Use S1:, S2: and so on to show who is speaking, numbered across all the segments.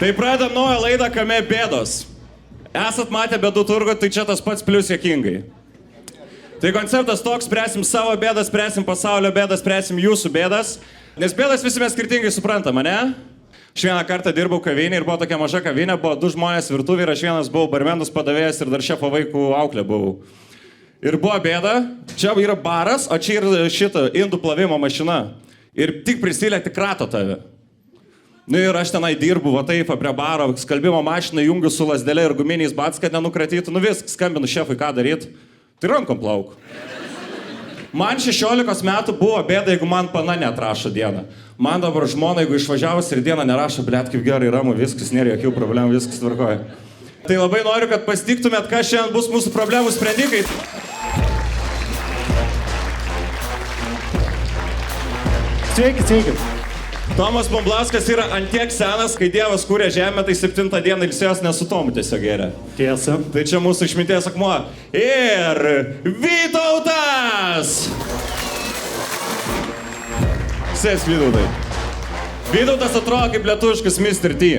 S1: Tai pradedam naują laidą, kame bėdos. Esat matę bėdų turgų, tai čia tas pats plius juokingai. Tai konceptas toks, spręsim savo bėdas, spręsim pasaulio bėdas, spręsim jūsų bėdas. Nes bėdas visi mes skirtingai suprantam, ne? Aš vieną kartą dirbau kavinį ir buvo tokia maža kavinė, buvo 2 žmonės virtuvė ir aš vienas buvau barmendas padavėjas ir dar šefo vaikų auklė buvau. Ir buvo bėda, čia yra baras, o čia yra šita indų plovimo mašina. Ir tik prisilė, tik krato tave. Nu ir aš tenai dirbu, va taip, prie baro, skalbimo mašiną jungiu su lasdelė ir guminiais bats, kad nenukratytų. Nu vis, skambinu šefui, ką daryt. Tai rankom plauk. Man 16 metų buvo bėda, jeigu man pana neatrašo dieną. Man dabar žmona, jeigu išvažiavus ir dieną nerašo, blėt, kaip gerai, ramu, viskas, nėra jokių problemų, viskas tvarkoja. Tai labai noriu, kad pasitiktumėt, kas šiandien bus mūsų problemų sprendikai.
S2: Sveiki.
S1: Tomas Bumblauskas yra antiek senas, kai Dievas kūrė žemę, tai 7 dieną ilsėjos nesu Tomu tiesiog gėrė.
S2: Tiesa.
S1: Tai čia mūsų išminties akmuo. Ir Vytautas! Sės Vytautai. Vytautas atrodo kaip lietuviškas Mr. T.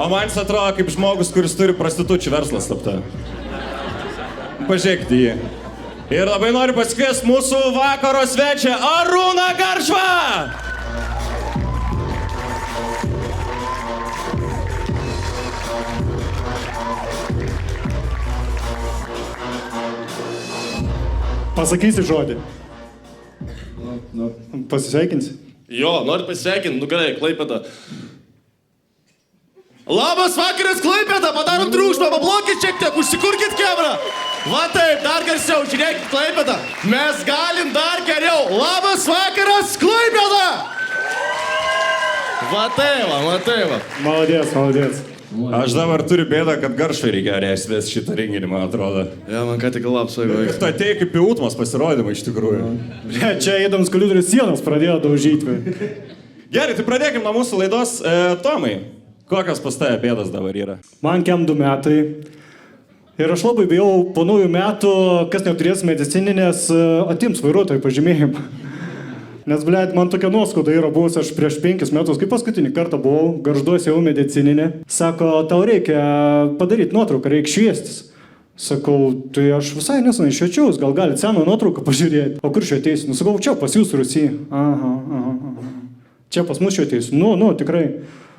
S1: O man jis atrodo kaip žmogus, kuris turi prostitučių verslą slapta. Pažiūrėkite jį. Ir labai noriu pasikviesti mūsų vakaro svečią Arūną Garšvą!
S2: Pasakysi žodį. Pasisveikinsi?
S3: Jo, norit pasisveikinti? Nu gerai, Klaipėda. Labas vakaras, Klaipėda, padarom triukšmą, pablokit šiek tiek, užsikurkit kamerą. Va taip, dar garsiau, žiūrėkit, Klaipėda. Mes galim dar geriau. Labas vakaras, Klaipėda! Va taip.
S2: Malodės.
S1: Aš dabar turiu bėdą, kad Garšvai reikia reisvės šitą renginį, man atrodo.
S3: Ja, man ką tik galva apsvaigo.
S1: Tu atėjai kaip į Utmos pasirodymą iš tikrųjų.
S2: Čia eidamas koridorius sienos pradėjo daužyti.
S1: Gerai, tai pradėkim nuo mūsų laidos. Tomai, kokios pas tave bėdas dabar yra?
S2: Man kem 2 metai. Ir aš labai bijau po naujų metų, kas neturės medicininės, atims vairuotojų pažymėjimą. Nes, blėt, man tokia nuoskauda yra buvus, aš prieš 5 metus, kai paskutinį kartą buvau, Gargžduose jau medicininė. Sako, tau reikia padaryti nuotrauką, reikia šviestis. Sakau, tai aš visai nesenai šviečiaus, gal galite seną nuotrauką pažiūrėti. O kur švieteisi? Nu, sakau, čia pas jūs Rusijai. Aha. Čia pas mus švieteisi. Nu, tikrai.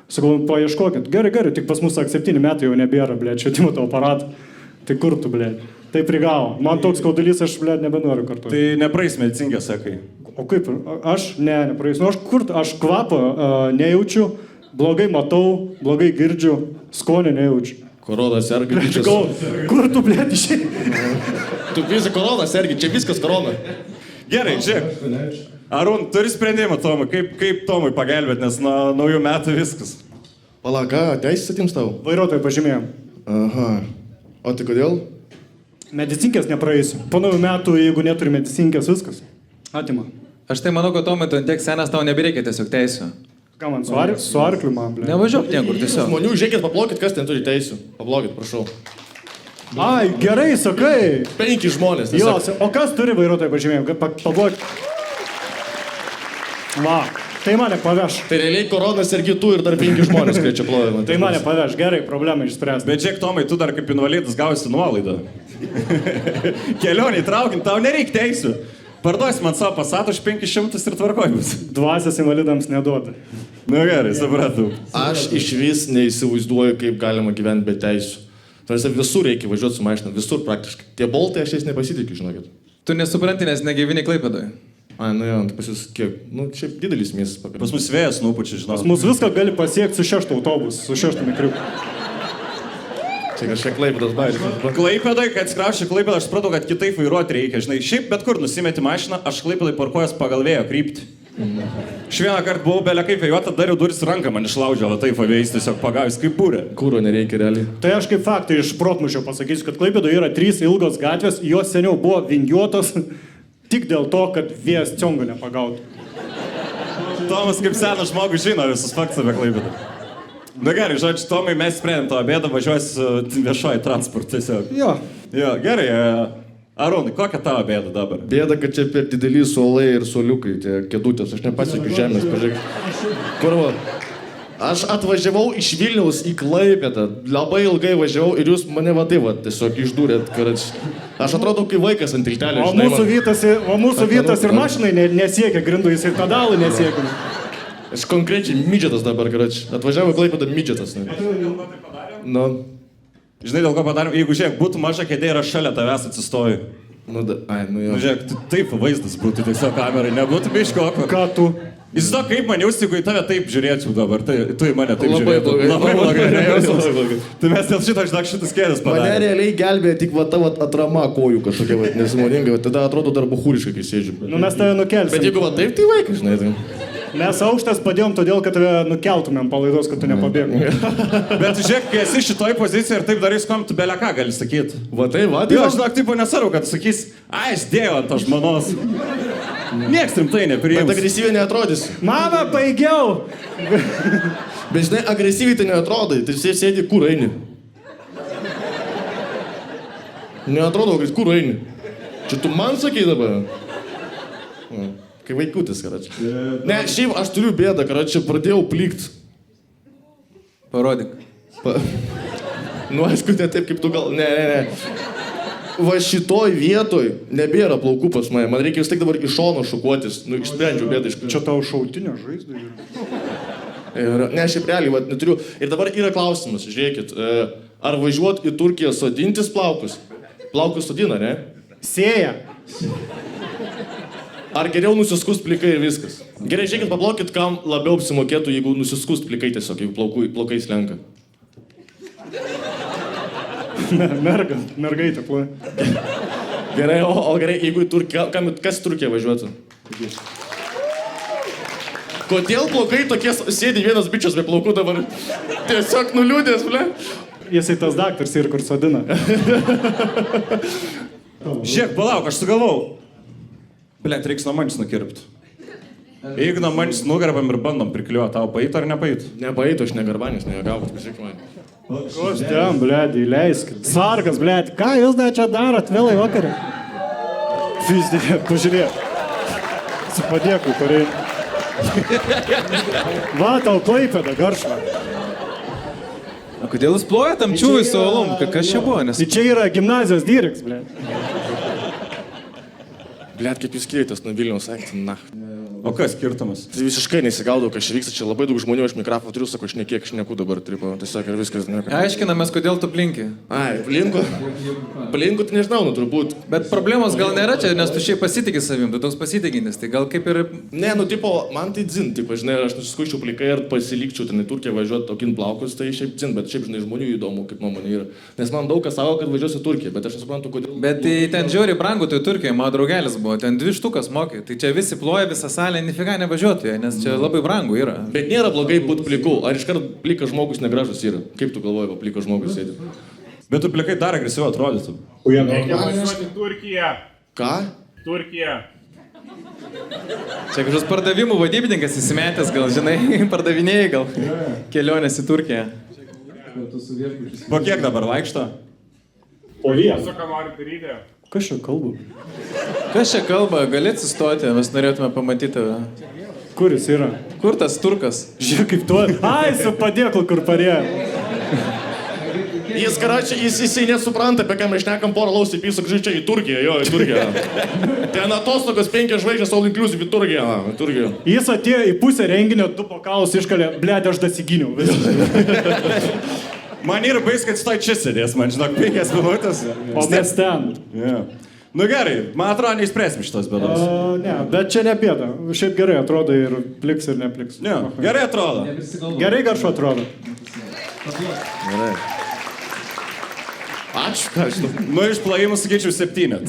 S2: Sakau, paieškokit. Gerai, tik pas mus 7 metai jau nebėra, blėt, švietimo to aparato. Tai kur tu, blėt? Tai prigavo. Man toks kaudulys, aš, blėt, nebenoriu kartu.
S1: Tai nepraeis medicinkė, sakai.
S2: O kaip? Aš? Nepraeis. Nu, aš kvapą nejaučiu, blogai matau, blogai girdžiu, skonio nejaučiu.
S3: Korona serga.
S2: Kur tu, blėt, išėjai?
S3: Tu visi korona sergi, čia viskas korona.
S1: Gerai, žiūrėk. Arūn, turi sprendimą, Tomai, kaip Tomui pagelbėti, nes nuo naujų metų viskas.
S3: Palaka, teisės atims tau?
S2: Vairuotojų pažymėjom.
S3: Aha. O tai kodėl?
S2: Medicinkės nepraeisiu. Po naujų metų, jeigu neturi medicinkės, viskas. Atima.
S4: Aš tai manau, kad Tomai, tu tiek senas, tau nebereikia tiesiog teisų.
S2: Ką man, su arkliu man, blėt?
S4: Nevažiuok niekur tiesiog.
S3: Žmonių, žiūrėkit, paplokit, kas ten turi teisų. Paplokit, prašau.
S2: Ai, gerai, sakai.
S3: 5 žmonės.
S2: Jo,
S3: Tiesiog.
S2: o kas turi vairuotojų pažymėjimą? Pablok. Va, tai mane paveš.
S3: Tai realiai korona sergi tu ir dar 5 žmonės, kurie čia plovė.
S2: Tai mane paveš, gerai, problemą išspręs.
S1: Bet žiūrėk, Tomai, tu dar kaip invalidas gausi nuolaidą. Kelionį traukint, tau nereik teisių. Parduosi man savo Passat už 500 ir tvarkojimus.
S2: Dvasios invalidams neduoda.
S1: Nu gerai, supratau.
S3: Aš iš vis neįsivaizduoju, kaip galima gyventi be teisų. Tarsi visur reikia važiuoti su mašina, visur praktiškai. Tie boltai aš jais nepasitikiu, žinokit.
S4: Tu nesupranti, nes negyveni Klaipėdoje.
S3: Ai, nu jo, tai pas jūs kiek, nu šiaip didelis miestas pakankamai.
S1: Pas mus vėjas nupučia, žinau.
S2: Pas mus viską gali pasiekti su 6 autobusu, su 6 mikriuku.
S3: Čia kažkiek Klaipėdos bairis.
S1: Klaipėdai, kad skraušia Klaipėdą, aš supratau, kad kitaip vairuoti reikia, žinai. Šiaip bet kur nusimeti mašiną, aš Klaipėdai parkuojas pagal vėjo kryptį. Aš vieną kartą buvau belia kaip vėjuota, dariau duris ranką, man išlaužė, va taip vėjais tiesiog pagavęs kaip būrė.
S3: Kūro nereikia realiai.
S2: Tai aš kaip faktą iš protmušio pasakysiu, kad Klaipėdoje yra 3 ilgos gatvės, jos seniau buvo vingiuotos tik dėl to, kad vėjas ciongo nepagautų.
S1: Tomas kaip senas žmogus žino visus faktus apie Klaipėdą. Na gerai, žodžiu, Tomai, mes sprendėm to bėdą, važiuosi viešoji transportu tiesiog.
S2: Jo.
S1: Jo, gerai. Arūnai, kokia tavo bėda dabar?
S3: Bėda, kad čia per dideli suolai ir suoliukai, tie kėdutės, aš nepasiekiu žemės, pažiūrėk. Kur va? Aš atvažiavau iš Vilniaus į Klaipėdą, labai ilgai važiavau ir jūs mane va taip va tiesiog išdūrėt, karač. Aš atrodau kaip vaikas ant tiltelio,
S2: O
S3: žinai.
S2: mūsų Vytas ir mašinai nesiekia grindų, jis ir pedalų nesiekia.
S3: Aš konkrečiai midžetas dabar, karač. Atvažiavau į Klaipėdą midžetas. Nu,
S1: Žinai, dėl ko padarėm, jeigu žiūrėk, būtų maža kėdė ir aš šalia tavęs atsistoju.
S3: nu, nu jo.
S1: Žiūrėk, taip vaizdas būtų tiesiog kamerai, nebūtų biškoko.
S2: Ką tu?
S1: Įsivaizduok, kaip man jausti, jeigu į tave taip žiūrėčiau dabar, tai tu į mane taip
S3: Labai
S1: žiūrėtum.
S3: blogai.
S1: Labai blogai,
S3: Labai
S1: nejausmas.
S3: blogai.
S1: Tai mes dėl šito, žinok, šitas kėdės
S3: Mane
S1: padarėme.
S3: realiai gelbėjo tik va tavo atrama kojų kažkokia, va, nesimoninga, va, tada atrodo dar buchūriškai, kai sėdžiu.
S2: Nu mes tave nukelsim.
S3: Bet jeigu va taip, tai vaikas, žinai. Tai...
S2: Mes aukštas padėjom todėl, kad tave nukeltumėm palaidos, kad tu nepabėgtum.
S1: Bet žiūrėk, kai esi šitoj pozicijoje ir taip darys, kom tu belia ką gali sakyti.
S3: Va tai, va, tai.
S1: Jo, aš žinok, tipo nesvarbu, kad sakys, ai, aš dėjau ant tos žmonos. Niekas rimtai
S3: Bet
S1: nepriims.
S3: agresyviai neatrodys.
S2: Mama, baigiau!
S3: Bet žinai, agresyviai tai neatrodai, tai visi sėdi, kur eini. Neatrodo, kur eini. Čia tu man sakai dabar. Kai vaikutis, karačiai. Ne, šiaip aš turiu bėdą, karačiai, pradėjau plykt.
S4: Parodyk.
S3: Nu, aišku, ne taip, kaip tu gal... Ne. Va šitoj vietoj nebėra plaukų pas mane. Man reikia vis tiek dabar iš šono šukuotis. Nu, išsprendžiau bėdą iš...
S2: Čia tau šautinio žaizdo yra.
S3: Ir, ne, šiaip realiai, va, neturiu. Ir dabar yra klausimas, žiūrėkit. Ar važiuot į Turkiją sodintis plaukus? Plaukus sodina, ne?
S2: Sėja.
S3: Ar geriau nusiskust plikai ir viskas? Gerai, žiūrėkit, pablokit, kam labiau apsimokėtų, jeigu nusiskust plikai tiesiog, jeigu plaukai slenka.
S2: Mergaitė ploja.
S3: Gerai, o gerai, jeigu į Turkiją, kas į Turkiją važiuotų? Kodėl plaukai tokie sėdi vienas bičias be plaukų dabar? Tiesiog nuliūdės, ble?
S2: Jisai tas daktaras ir kur sodina.
S1: Žiūrėk, palauk, aš sugalvau. Blet, reiks nuo manęs nukirpti. Jeigu nuo manęs nugarabam ir bandom prikliuoti, tau paeit ar nepait?
S3: Nepaeit, aš negarbanis, negavot, pasakyk man.
S2: Kostem, blėdį, leiskit. Sargas, blėdį, ką jūs dar čia darot, vėlai vakarė? Fizdė, pažiūrėk. Supadėkui, parein. Va, tau Klaipėda, garšva.
S4: O kodėl jūs plojat tam čiūvui su olum? Kas čia buvo? Nes...
S2: Tai čia yra gimnazijos direkts, blėdį.
S3: Blet, kaip jūs skiriatės nuo Vilniaus, sakyti, na.
S1: O kas skirtumas?
S3: Tai visiškai nesigaudau, kas čia vyksta, čia labai daug žmonių, aš mikrofoną turiu, sako, aš nekiek šneku dabar, tripo, tiesiog ir viskas, ne.
S4: Aiškinamės, kodėl tu blinki.
S3: Ai, blinku, tai nežinau, nu turbūt.
S4: Bet problemos gal nėra čia, nes tu šiaip pasitikė savim, tu toks pasitikintis, tai gal kaip ir...
S3: Ne, nu, tipo, man tai dzin, tipo, žinai, aš nusiskuščiau plikai ir pasilikčiau ten į Turkiją važiuoti tokin plaukus, tai šiaip dzin, bet šiaip, žinai, žmonių įdomu, kaip nuomonė yra. Nes man daug kas sako, kad važiuosiu į Turkiją, bet aš nesuprantu, kodėl.
S4: Bet tai ten žiauriai brangu, tai Turkijoje, mano draugelis buvo, ten 2 štukas mokė, tai čia visi ploja visą salę, nifiga nevažiuotų, nes čia labai brangu yra.
S3: Bet nėra blogai būti pliku, ar iškart plikas žmogus negražus yra? Kaip tu galvoji, va, plikas žmogus sėdi?
S1: Bet tu plikai dar agresyviau atrodytų.
S5: Reikia važiuoti į Turkiją.
S3: Ką?
S5: Turkija.
S4: Čia kažkoks pardavimų vadybininkas įsimetęs, gal žinai, pardavinėjai gal kelionės į Turkiją.
S1: Po kiek dabar vaikšto?
S2: Po vieną.
S5: Su ką nori daryti?
S2: Kas čia kalba?
S4: Kas čia kalba, gali atsistoti, mes norėtume pamatyti tave.
S2: Kur jis yra?
S4: Kur tas turkas?
S2: Žiūrėk kaip tu. Ai, su padėklu, kur parėjo.
S3: Jis, karačiai, jisai nesupranta, apie ką mes šnekam, porą laus įpysų, grįžti čia į Turkiją, jo, į Turkiją. Ten atostogos 5 žvaigždės, all inclusive į Turkiją, į Turkiją.
S2: Jis atėjo į pusę renginio, 2 bokalus iškalė, blėdė, aš dasiginiau.
S1: Man yra bais, kad stoj čia sėdės, man žinok, 5 minutės.
S2: O mes ten.
S1: Yeah. Nu gerai, man atrodo, neišspręsim šitos bėdos.
S2: Ne, bet čia ne bėda. Šiaip gerai atrodo ir pliks ir nepliks.
S1: Ne, gerai atrodo.
S2: Gerai garšu atrodo.
S3: Gerai. Ačiū, ką žinau.
S1: Nu, iš plojimų sakyčiau 7.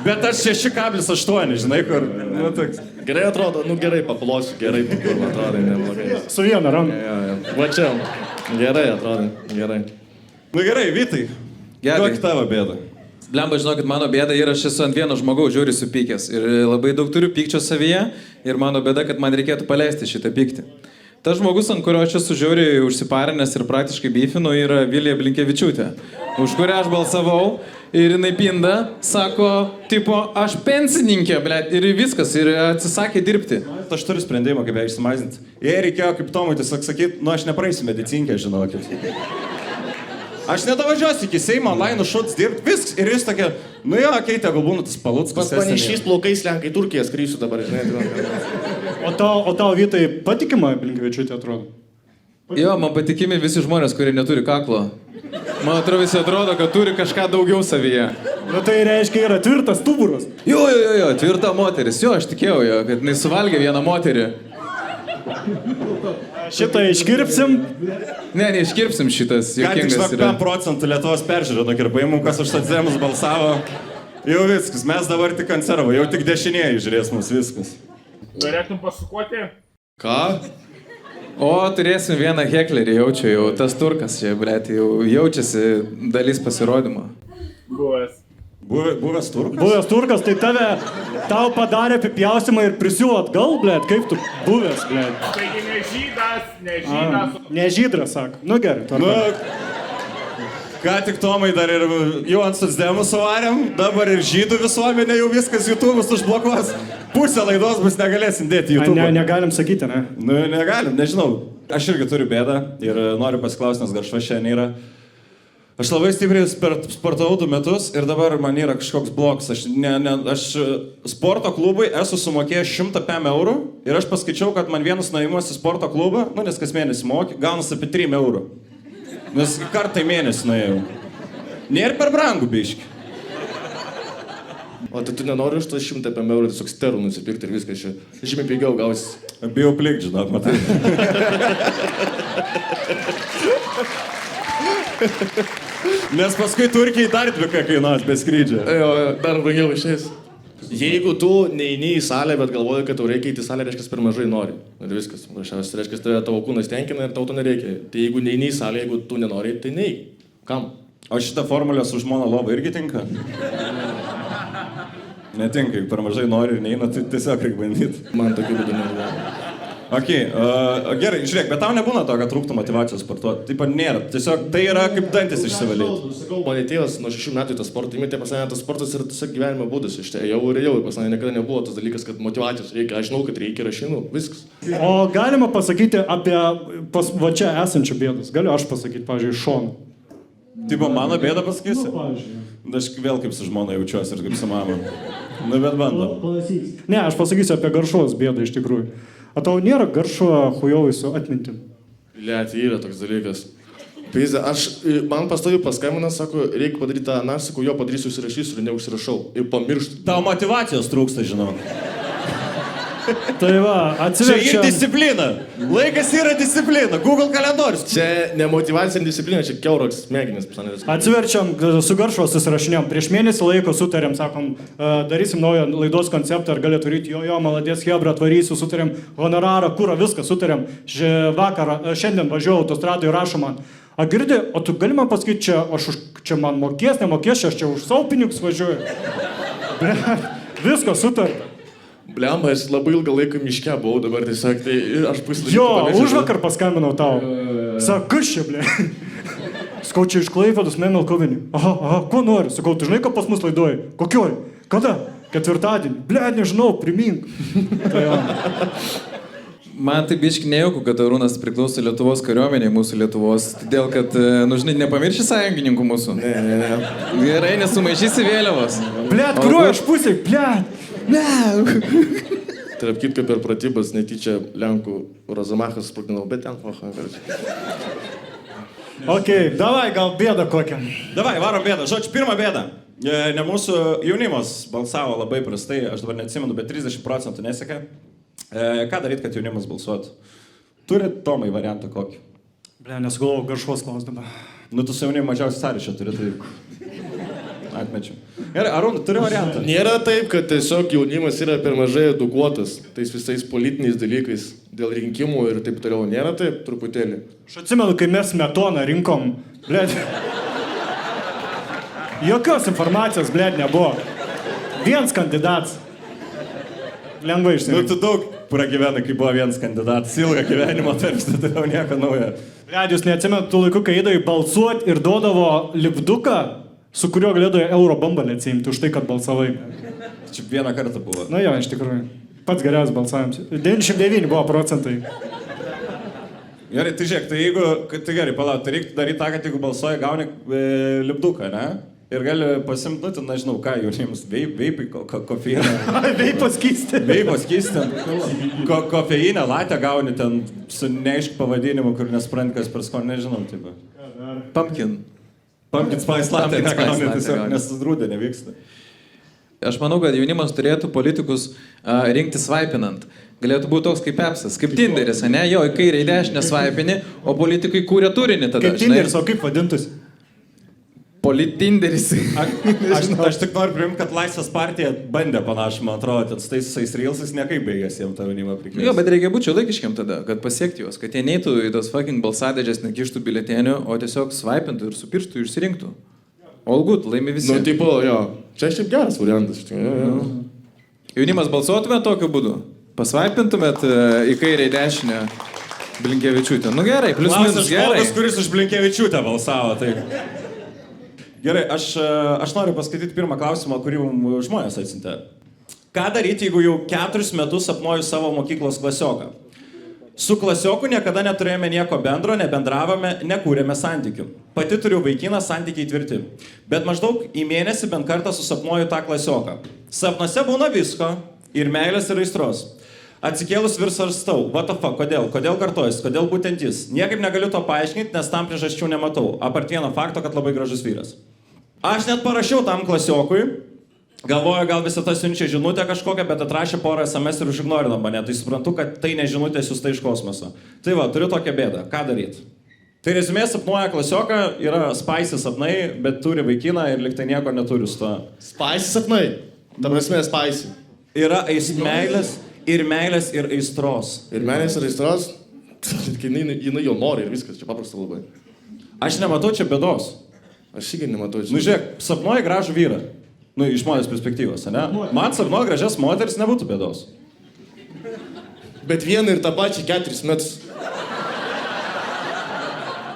S1: Bet aš 6,8, žinai, kur. Nu, toks.
S3: Gerai atrodo, nu gerai paplosiu, gerai, man atrodo, neblogai.
S2: Su viena ranka.
S3: Jo. Va čia, gerai atrodo, gerai.
S1: Nu gerai, Vytai.
S4: Gerai.
S1: Duok tavo bėdą.
S4: Blemba, žinokit, mano bėda yra, aš esu ant vieno žmogaus žiauriai supykęs ir labai daug turiu pykčio savyje ir mano bėda, kad man reikėtų paleisti šitą pyktį. Tas žmogus, ant kurio aš esu žiauriai užsiparinęs ir praktiškai beefinu, yra Vilija Blinkevičiūtė, už kurią aš balsavau ir jinai pinda, sako, tipo, aš pensininkė, blėt, ir viskas, ir atsisakė dirbti.
S1: Aš turiu sprendimą, kaip ją išsimazinti. Jei reikėjo kaip Tomui tiesiog sakyti, nu aš nepraeisiu medicinkę, žinokit. Aš nedavažiuosiu iki Seimo, Lainų šuts dirbti, viskas. Ir jis tokia, nu jo, keitė, gal būna tas Paluckas.
S3: Pas mane šiais plaukais Lenkai Turkiją skrysiu dabar, žinai.
S2: O tau Vytai patikima Blinkevičiūtė atrodo?
S4: Jo, man patikimi visi žmonės, kurie neturi kaklo. Man atrodo, visi atrodo, kad turi kažką daugiau savyje.
S2: Nu tai reiškia yra tvirtas stuburas.
S4: Jo, tvirta moteris. Jo, aš tikėjau jo, kad jis suvalgė vieną moterį.
S2: Šitą iškirpsim.
S4: Ne, neiškirpsim šitas.
S1: Ką tik
S4: Juokingas
S1: 5
S4: yra.
S1: procentų Lietuvos peržiūrė nuo kirpimų, kas už socdemus balsavo. Jau viskas, mes dabar tik konservą, jau tik dešinieji žiūrės mums viskas.
S5: Norėtum pasukuoti?
S3: Ką?
S4: O, turėsim vieną heklerį, jaučiu jau. Tas turkas čia, blėt, jau jaučiasi dalis pasirodymo.
S5: Buvęs.
S1: Buvęs turkas?
S2: Buvęs turkas, tai tau padarė apipjausimą ir prisiūlo atgal, blėt, kaip tu buvęs, blėt.
S5: Taigi ne žydas.
S2: Nežydras, sako. Nu gerai,
S1: Nu,
S2: tvarka.
S1: ką tik Tomai dar ir jau ant socdemus suvarėm, dabar ir žydų visuomenė jau viskas YouTube'us užblokuos. Pusę laidos bus negalėsim dėti YouTube.
S2: Negalim sakyti, ne?
S1: Nu, negalim, nežinau. Aš irgi turiu bėdą ir noriu pasiklausti, nes Garšva šiandien yra. Aš labai stipriai sportavau 2 metus ir dabar man yra kažkoks bloks. Aš sporto klubui esu sumokėjęs 105 eurų ir aš paskaičiau, kad man vienas nuėjimas į sporto klubą, nu nes kas mėnesį moki, gaunasi apie 3 eurų. Nes kartą į mėnesį nuėjau. Nėra per brangų biški.
S3: O tai tu nenori už tą 105 eurų tiesiog sterų nusipirkti ir viskas čia. Žymiai pigiau gausi.
S1: Bijau plikti, žinok, matai. Nes paskui Turkijai dar 2 kainuos be skrydžio.
S3: Jo, dar brangiau išės. Jeigu tu neini į salę, bet galvoji, kad tau reikia į salę, reiškia per mažai nori. Ir viskas. Reiškia, tavo kūnas tenkina ir tau to nereikia. Tai jeigu neini į salę, jeigu tu nenori, tai neik. Kam?
S1: O šitą formulę su žmona lova irgi tinka? Netinka, jeigu per mažai nori ir neina, tai tiesiog reikia bandyti.
S3: Man tokių būdų nebuvo.
S1: Ok, gerai, žiūrėk, bet tau nebūna to, kad trūktų motyvacijos sportuoti. Taip pat nėra, tiesiog tai yra kaip dantis išsivalyti.
S3: Mane tėvas nuo 6 metų į tą sportą įmetė, pas mane tas sportas yra tiesiog gyvenimo būdas. Iš tai jau ir pas mane niekada nebuvo tas dalykas, kad motyvacijos reikia. Aš žinau, kad reikia ir aš žinau, viskas.
S2: O galima pasakyti apie va čia esančių bėdas. Galiu aš pasakyti, pavyzdžiui, šoną.
S1: Taip, mano bėda pasakysi?
S2: Pavyzdžiui.
S1: Aš vėl kaip su žmona jaučiuosi ir kaip su mama. Nu, bet bandom.
S2: Ne, aš pasakysiu apie Garšos bėdą iš tikrųjų. O tau nėra Garšo hujovai su atmintim?
S3: Liet, yra toks dalykas. Pizė, man pastovi paskambina, sako, reikia padaryti tą, na, sakau, jo padarysiu, užsirašysiu ir neužsirašau. Ir pamirštu.
S1: Tau motyvacijos trūksta, žinau.
S2: Tai va,
S1: Čia ir
S2: atsiverčiam.
S1: disciplina. Laikas yra disciplina. Google kalendorius.
S3: Čia ne motyvacija, ne disciplina, čia keuraks smegenis.
S2: Atsiverčiam su Garšo susirašinėm. Prieš mėnesį laiko sutarėm, sakom, darysim naują laidos konceptą, ar galėtų ryti, jo, maladės, hebra, atvarysiu, sutarėm, honorarą, kurą, viską sutarėm. Šiandien važiuoju autostradai ir rašo man. A girdi, o tu gali man pasakyti, čia man mokės, nemokės, aš čia už savo pinigus važiuoju. Visko sutarta.
S3: Blemba, aš labai ilgą laiką miške buvau dabar tiesiog, tai aš puslaidą.
S2: Jo, užvakar paskambinau tau. Sako, kas čia, ble? Sakau, čia iš Klaipėdos Melkovinį. Aha, ko nori? Sakau, tu žinai, ką pas mus laidoji? Kokioj? Kada? 4-dienį. Ble, nežinau, primink. Tai jo.
S4: Man tai biški nejauku, kad Arūnas priklauso Lietuvos kariuomeniai, mūsų Lietuvos. Todėl, kad, nu žinai, nepamirši sąjungininkų mūsų.
S3: Ne.
S4: Gerai, nesumaišysi vėliavos.
S2: Ble, kuriuo aš pusėj? Ble. Ne.
S3: Tarp kitko per pratybas netyčia Lenkų Rozamachas sprogdinau, bet ten focha.
S2: Ok, davai, gal bėda kokią.
S1: Davai, varom bėdą. Žodžiu, pirmą bėdą. Ne mūsų jaunimas balsavo labai prastai, aš dabar neatsimenu, bet 30% neseka. Ką daryti, kad jaunimas balsuotų? Turit Tomai variantą kokį?
S2: Ble, nesugalvojau Garšos klausdama.
S1: Nu, tu su jaunimu mažiausiai sąryšio turi, tai atmečiau. Gerai, Arūnai, turi variantą?
S3: Nėra taip, kad tiesiog jaunimas yra per mažai edukuotas tais visais politiniais dalykais dėl rinkimų ir taip toliau. Nėra taip, truputėlį.
S2: Aš atsimenu, kai mes Smetoną rinkom, ble. Jokios informacijos, ble, nebuvo. Vienas kandidatas. Lengvai
S1: Nu,
S2: išsirinkti.
S1: tu daug pragyvenai, kai buvo vienas kandidatas, ilgą gyvenimą tarpsti, tai jau nieko naujo.
S2: Red, jūs neatsimėt tų laikų, kai eidavai balsuoti ir duodavo lipduką, su kuriuo galėdavo euro bambalį atsiimti už tai, kad balsavai.
S1: Čia vieną kartą buvo.
S2: Na jo, iš tikrųjų. Pats geriausias balsavimas. 99 buvo procentai.
S1: Gerai, tai žiūrėk, tai jeigu, tai gerai, palauk, tai reiktų daryti tą, kad jeigu balsuoji, gauni lipduką, ne? Ir gali pasimti, nu, ten, nežinau, ką jauniems, veipai, kofeiną.
S2: Veipas keisti.
S1: Veipas keisti, kofeinę latę gauni ten su neaišku pavadinimu, kur nesupranti, kas per skonį, nežinau, taip.
S4: Pumpkin.
S1: Pumpkin spice latte
S4: Pumpkin spice
S1: negauni,
S4: latte
S1: tiesiog,
S4: gauni.
S1: nes rudenį vyksta.
S4: Aš manau, kad jaunimas turėtų politikus rinkti svaipinant. Galėtų būti toks kaip Epsas, kaip Tinderis, ne? Jo, į kairę į dešinę svaipini, o politikai kūrė turinį tada.
S2: Kaip Tinderis, o kaip vadintus?
S4: Politinderis.
S1: Aš tik noriu priminti, kad Laisvės partija bandė panašų, man atrodo, ten su tais visais reelsais nekaip baigėsi jiems tą jaunimą prikviesti.
S4: Jo, bet reikia būti laikiškiam tada, kad pasiekti juos, kad jie neitų į tos fucking balsadėdžias, nekištų biletėnių, o tiesiog svaipintų ir supirštų ir išsirinktų. All good, laimi visi.
S3: Nu, tipo, jo. Čia šiaip geras variantas.
S4: Jaunimas balsuotumėt tokiu būdu? Pasvaipintumėt į kairę į dešinę Blinkevičiūtę? Nu gerai, plius minus
S1: Klausas
S4: gerai.
S1: žmogus, kuris už Blinkevičiūtę balsavo, tai... Gerai, aš noriu paskaityti pirmą klausimą, kurį mums žmonės atsintė. Ką daryti, jeigu jau 4 metus sapnuoju savo mokyklos klasioką? Su klasioku niekada neturėjome nieko bendro, nebendravome, nekūrėme santykių. Pati turiu vaikiną, santykiai tvirti. Bet maždaug į mėnesį bent kartą susapnuoju tą klasioką. Sapnuose būna visko, ir meilės, ir aistros. Atsikėlus vis svarstau, what the fuck, kodėl? Kodėl kartojasi, kodėl būtent jis? Niekaip negaliu to paaiškinti, nes tam priežasčių nematau. Apart vieno fakto, kad labai gražus vyras. Aš net parašiau tam klasiokui. Galvoju, gal visą tą siunčia žinutę kažkokią, bet atrašė porą SMS ir užignorino mane. Tai suprantu, kad tai ne žinutė siųsta iš kosmoso. Tai va, turiu tokią bėdą. Ką daryti? Tai rezumė sapnuoja klasioką, yra spicy sapnai, bet turi vaikiną ir liktai nieko neturi su to.
S3: Spicy sapnai. Ta prasme, spicy.
S1: Yra meilės ir aistros.
S3: Ir meilės ir aistros, kai jinai jo nori ir viskas, čia paprasta labai.
S1: Aš nematau čia bėdos.
S3: Aš irgi nematau čia.
S1: Nu žiūrėk, sapnuoja gražų vyrą. Nu, iš moters perspektyvos, ne? Man sapnuoja gražias moteris, nebūtų bėdos.
S3: Bet vieną ir tą pačią 4 metus.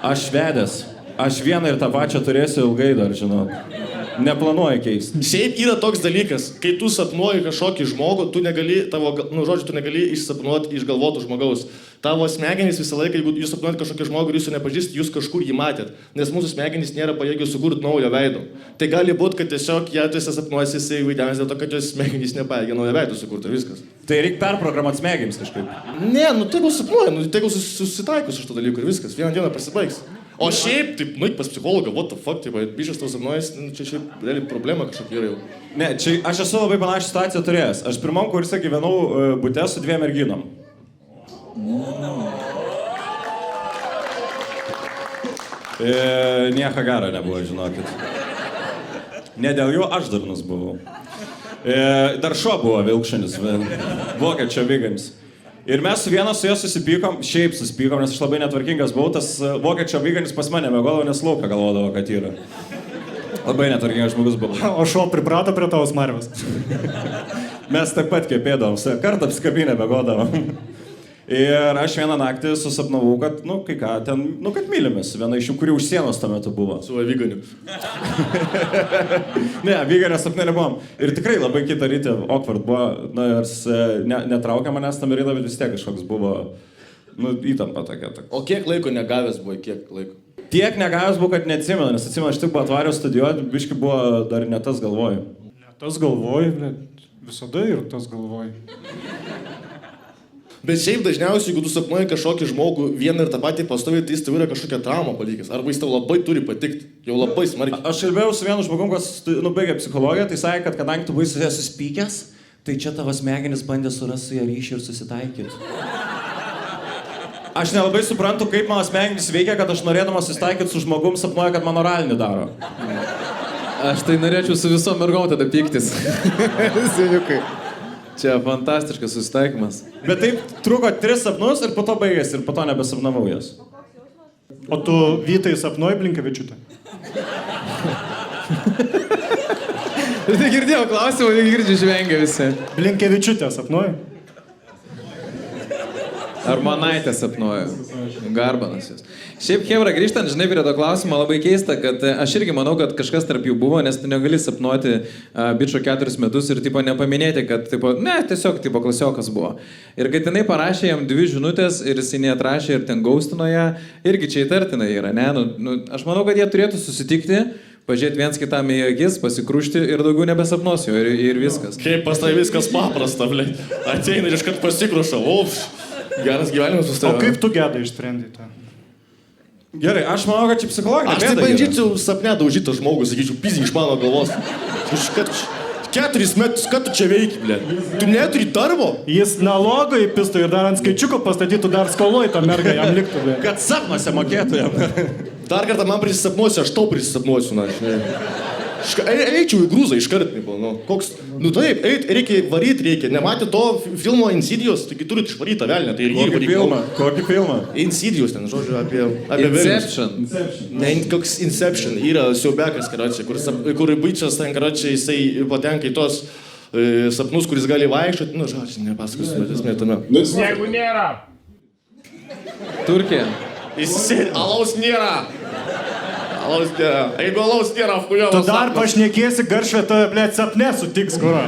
S1: Aš vedęs. Aš vieną ir tą pačią turėsiu ilgai dar, žinau. Neplanuoju keisti.
S3: Šiaip yra toks dalykas, kai tu sapnuoji kažkokį žmogų, tu negali, tu negali išsapnuoti išgalvotų žmogaus. Tavo smegenys visą laiką, jeigu jūs sapnuojat kažkokį žmogų ir jūs jo nepažįstate, jūs kažkur jį matėt, nes mūsų smegenys nėra pajėgios sukurti naujo veido. Tai gali būti, kad tiesiog jatuose sapnuosi jisai vaidinasi dėl to, kad jos smegenys nepajėgia naujo veido sukurti ir viskas.
S1: Tai reikia perprogramuoti smegenis kažkaip.
S3: Ne, nu tegul sapnuoja, tegul susitaikus iš to dalyko ir viskas, vieną dieną pasibaigs. O šiaip, taip, nuik pas psichologą, what the fuck, taip, bišas tau sapnuojas, čia šiaip realiai problema kažkokia yra jau.
S1: Ne, čia aš esu labai panašią situaciją turėjęs. Aš pirmam kurse gyvenau bute su 2 merginom. Nieko gero nebuvo, žinokit. Ne dėl jo aš darnus buvau. Dar šuo buvo vilkšanis, vokiečio vyganis. Ir mes su viena su juo susipykom, šiaip susipykom, nes aš labai netvarkingas buvau, tas vokiečio vyganis pas mane mėgodavo, nes lauką galvodavo, kad yra. Labai netvarkingas žmogus buvo.
S2: O šuo priprato prie tavo smarvės.
S1: Mes taip pat kepėdavom, kartą apsikabinę mėgodavom. Ir aš vieną naktį susapnavau, kad, nu, kai ką, ten, nu, kad mylimės. Viena iš jų, kuri už sienos tuo metu buvo.
S3: Su vyganiu.
S1: Ne, vyganio sapne nebuvom. Ir tikrai labai kitą rytę awkward buvo, nors netraukė manęs tam rytą, bet vis tiek kažkoks buvo, nu, įtampa tokia.
S3: O kiek laiko negavęs buvo, kiek laiko?
S1: Tiek negavęs buvo, kad neatsimenu, nes atsimenu, aš tik buvo atvario studijuoti, biški buvo dar ne tas galvoju.
S2: Ne tas galvoju, bet visada ir tas galvoju.
S3: Bet šiaip dažniausiai, jeigu tu sapnuoji kažkokį žmogų vieną ir tą patį pastoviai, tai jis tau yra kažkokia trauma palikęs. Arba jis tau labai turi patikti, jau labai smarkiai.
S1: Aš kalbėjau su vienu žmogum, kas nubaigė psichologiją, tai sakė, kad kadangi tu buvai su ja suspykęs, tai čia tavo smegenis bandė surasti su ja ryšį ir susitaikyti. Aš nelabai suprantu, kaip mano smegenis veikia, kad aš norėdamas susitaikyti su žmogum sapnuoju, kad mano oralinį daro.
S4: Aš tai norėčiau su visom mergom tada pyktis. Seniukai. Čia fantastiškas susitaikymas.
S1: Bet taip truko 3 sapnus ir po to baigėsi ir po to nebesapnavau jas.
S2: O tu Vytai sapnuoji Blinkevičiūtę?
S4: Ir tai girdėjau klausimą, tai girdžiu žvengia visi.
S2: Blinkevičiūtė sapnuoju.
S4: Ar Manaitė sapnuoju? Garbanas jūs. Šiaip, Hebra, grįžtant, žinai, prie to klausimo, labai keista, kad aš irgi manau, kad kažkas tarp jų buvo, nes tu negali sapnuoti bičio 4 metus ir tipo nepaminėti, kad tipo, ne, tiesiog tipo klasiokas buvo. Ir kad jinai parašė jam 2 žinutės ir jis neatrašė ir ten gaustino ją, irgi čia įtartina yra, ne? Aš manau, kad jie turėtų susitikti, pažiūrėti viens kitam į akis, pasikrūšti ir daugiau nebesapnuosiu ir viskas.
S3: Kaip pas tai viskas paprasta, ble. Ateina ir iškart pasikruša. Uff, geras gyvenimas
S2: O kaip tu Gedai išsprendai tą?
S1: Gerai, aš manau, kad čia psichologinė
S3: Aš tai
S1: bėda yra.
S3: bandžiau sapne daužytą žmogų, sakyčiau, pizį iš mano galvos. Iškart 4 metus, ką tu čia veiki, ble? Tu neturi darbo?
S2: Jis nalogą įpistų ir dar ant skaičiuko pastatytų dar skoloj tą mergą, jam liktų. Be.
S1: Kad sapnuose mokėtų jam.
S3: Dar kartą man prisisapnuosiu, aš tau prisisapnuosiu, na. Eičiau į grūzą iškart, nu, koks, nu taip, reikia varyti, reikia. Nematė to filmo Insidious, taigi turit išvaryti tą velnę, tai ir jį
S1: Kokį filmą? Kokį filmą?
S3: Insidious ten, žodžiu, apie velnius.
S4: Inception.
S3: Ne, koks Inception, yra siaubekas, karočią, kur bičias ten, karočią, jisai patenka į tos sapnus, kuris gali vaikščioti, nu, žodžiu, nepasakosiu, bet esmė tame.
S5: Jeigu nėra.
S4: Turkija.
S3: Įsisėdi, alaus nėra. Alaus nėra. Jeigu alaus nėra, fujovo
S2: Tu dar pašnekėsi, garšvė tave, blėt, sapne sutiks, kurą.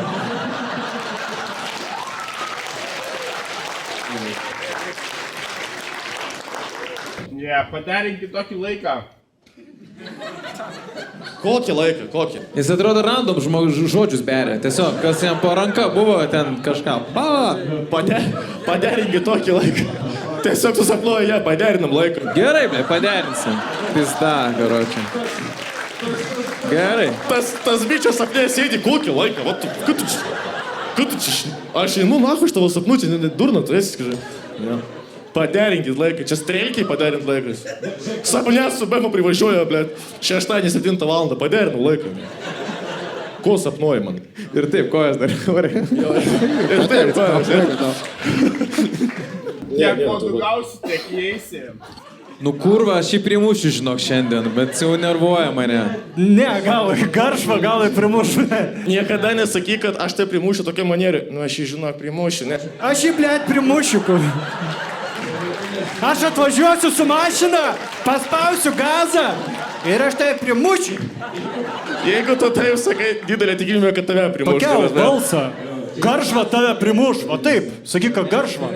S5: Ne, padarinkit tokį laiką.
S3: Kokį laiką, kokį?
S4: Jis atrodo random žodžius beria. Tiesiog, kas jam po ranka buvo, ten kažką.
S3: Paderinkit tokį laiką. Tiesiog susapnuoju ją, paderinam laiką.
S4: Gerai, ble, paderinsim. Pista, karočią. Gerai.
S3: Tas bičias sapnė sėdi kokį laiką, va, kad tu čia, aš einu, nahu, iš tavo sapnų, čia durna, tu esi, kažkai. Ja. Paderinkit laiką, čia strelkiai paderint laikas. Sapnė su Bemo privažiuoja, blėt, 6-7 valandą, paderinu laiką. Ko sapnuoji man?
S4: Ir taip, kojas dar varė.
S3: Ir taip,
S5: Kiek kodų gausi, tiek įeisi.
S4: Nu kurva, aš jį primušiu, žinok, šiandien, bet jau nervuoja mane.
S2: Ne, gal garšvą, gal primušu.
S3: Niekada nesakyk, kad aš tai primušiu tokia manierė. Nu, aš jį žinok, primušiu, ne?
S2: Aš jį, blėt, primušiu, kur. Aš atvažiuosiu su mašina, paspausiu gazą ir aš tai primušiu.
S3: Jeigu tu taip sakai, didelė tikimybė, kad tave primuš.
S2: Pakel balsą. Garšva tave primuš. O taip, sakyk, kad garšva.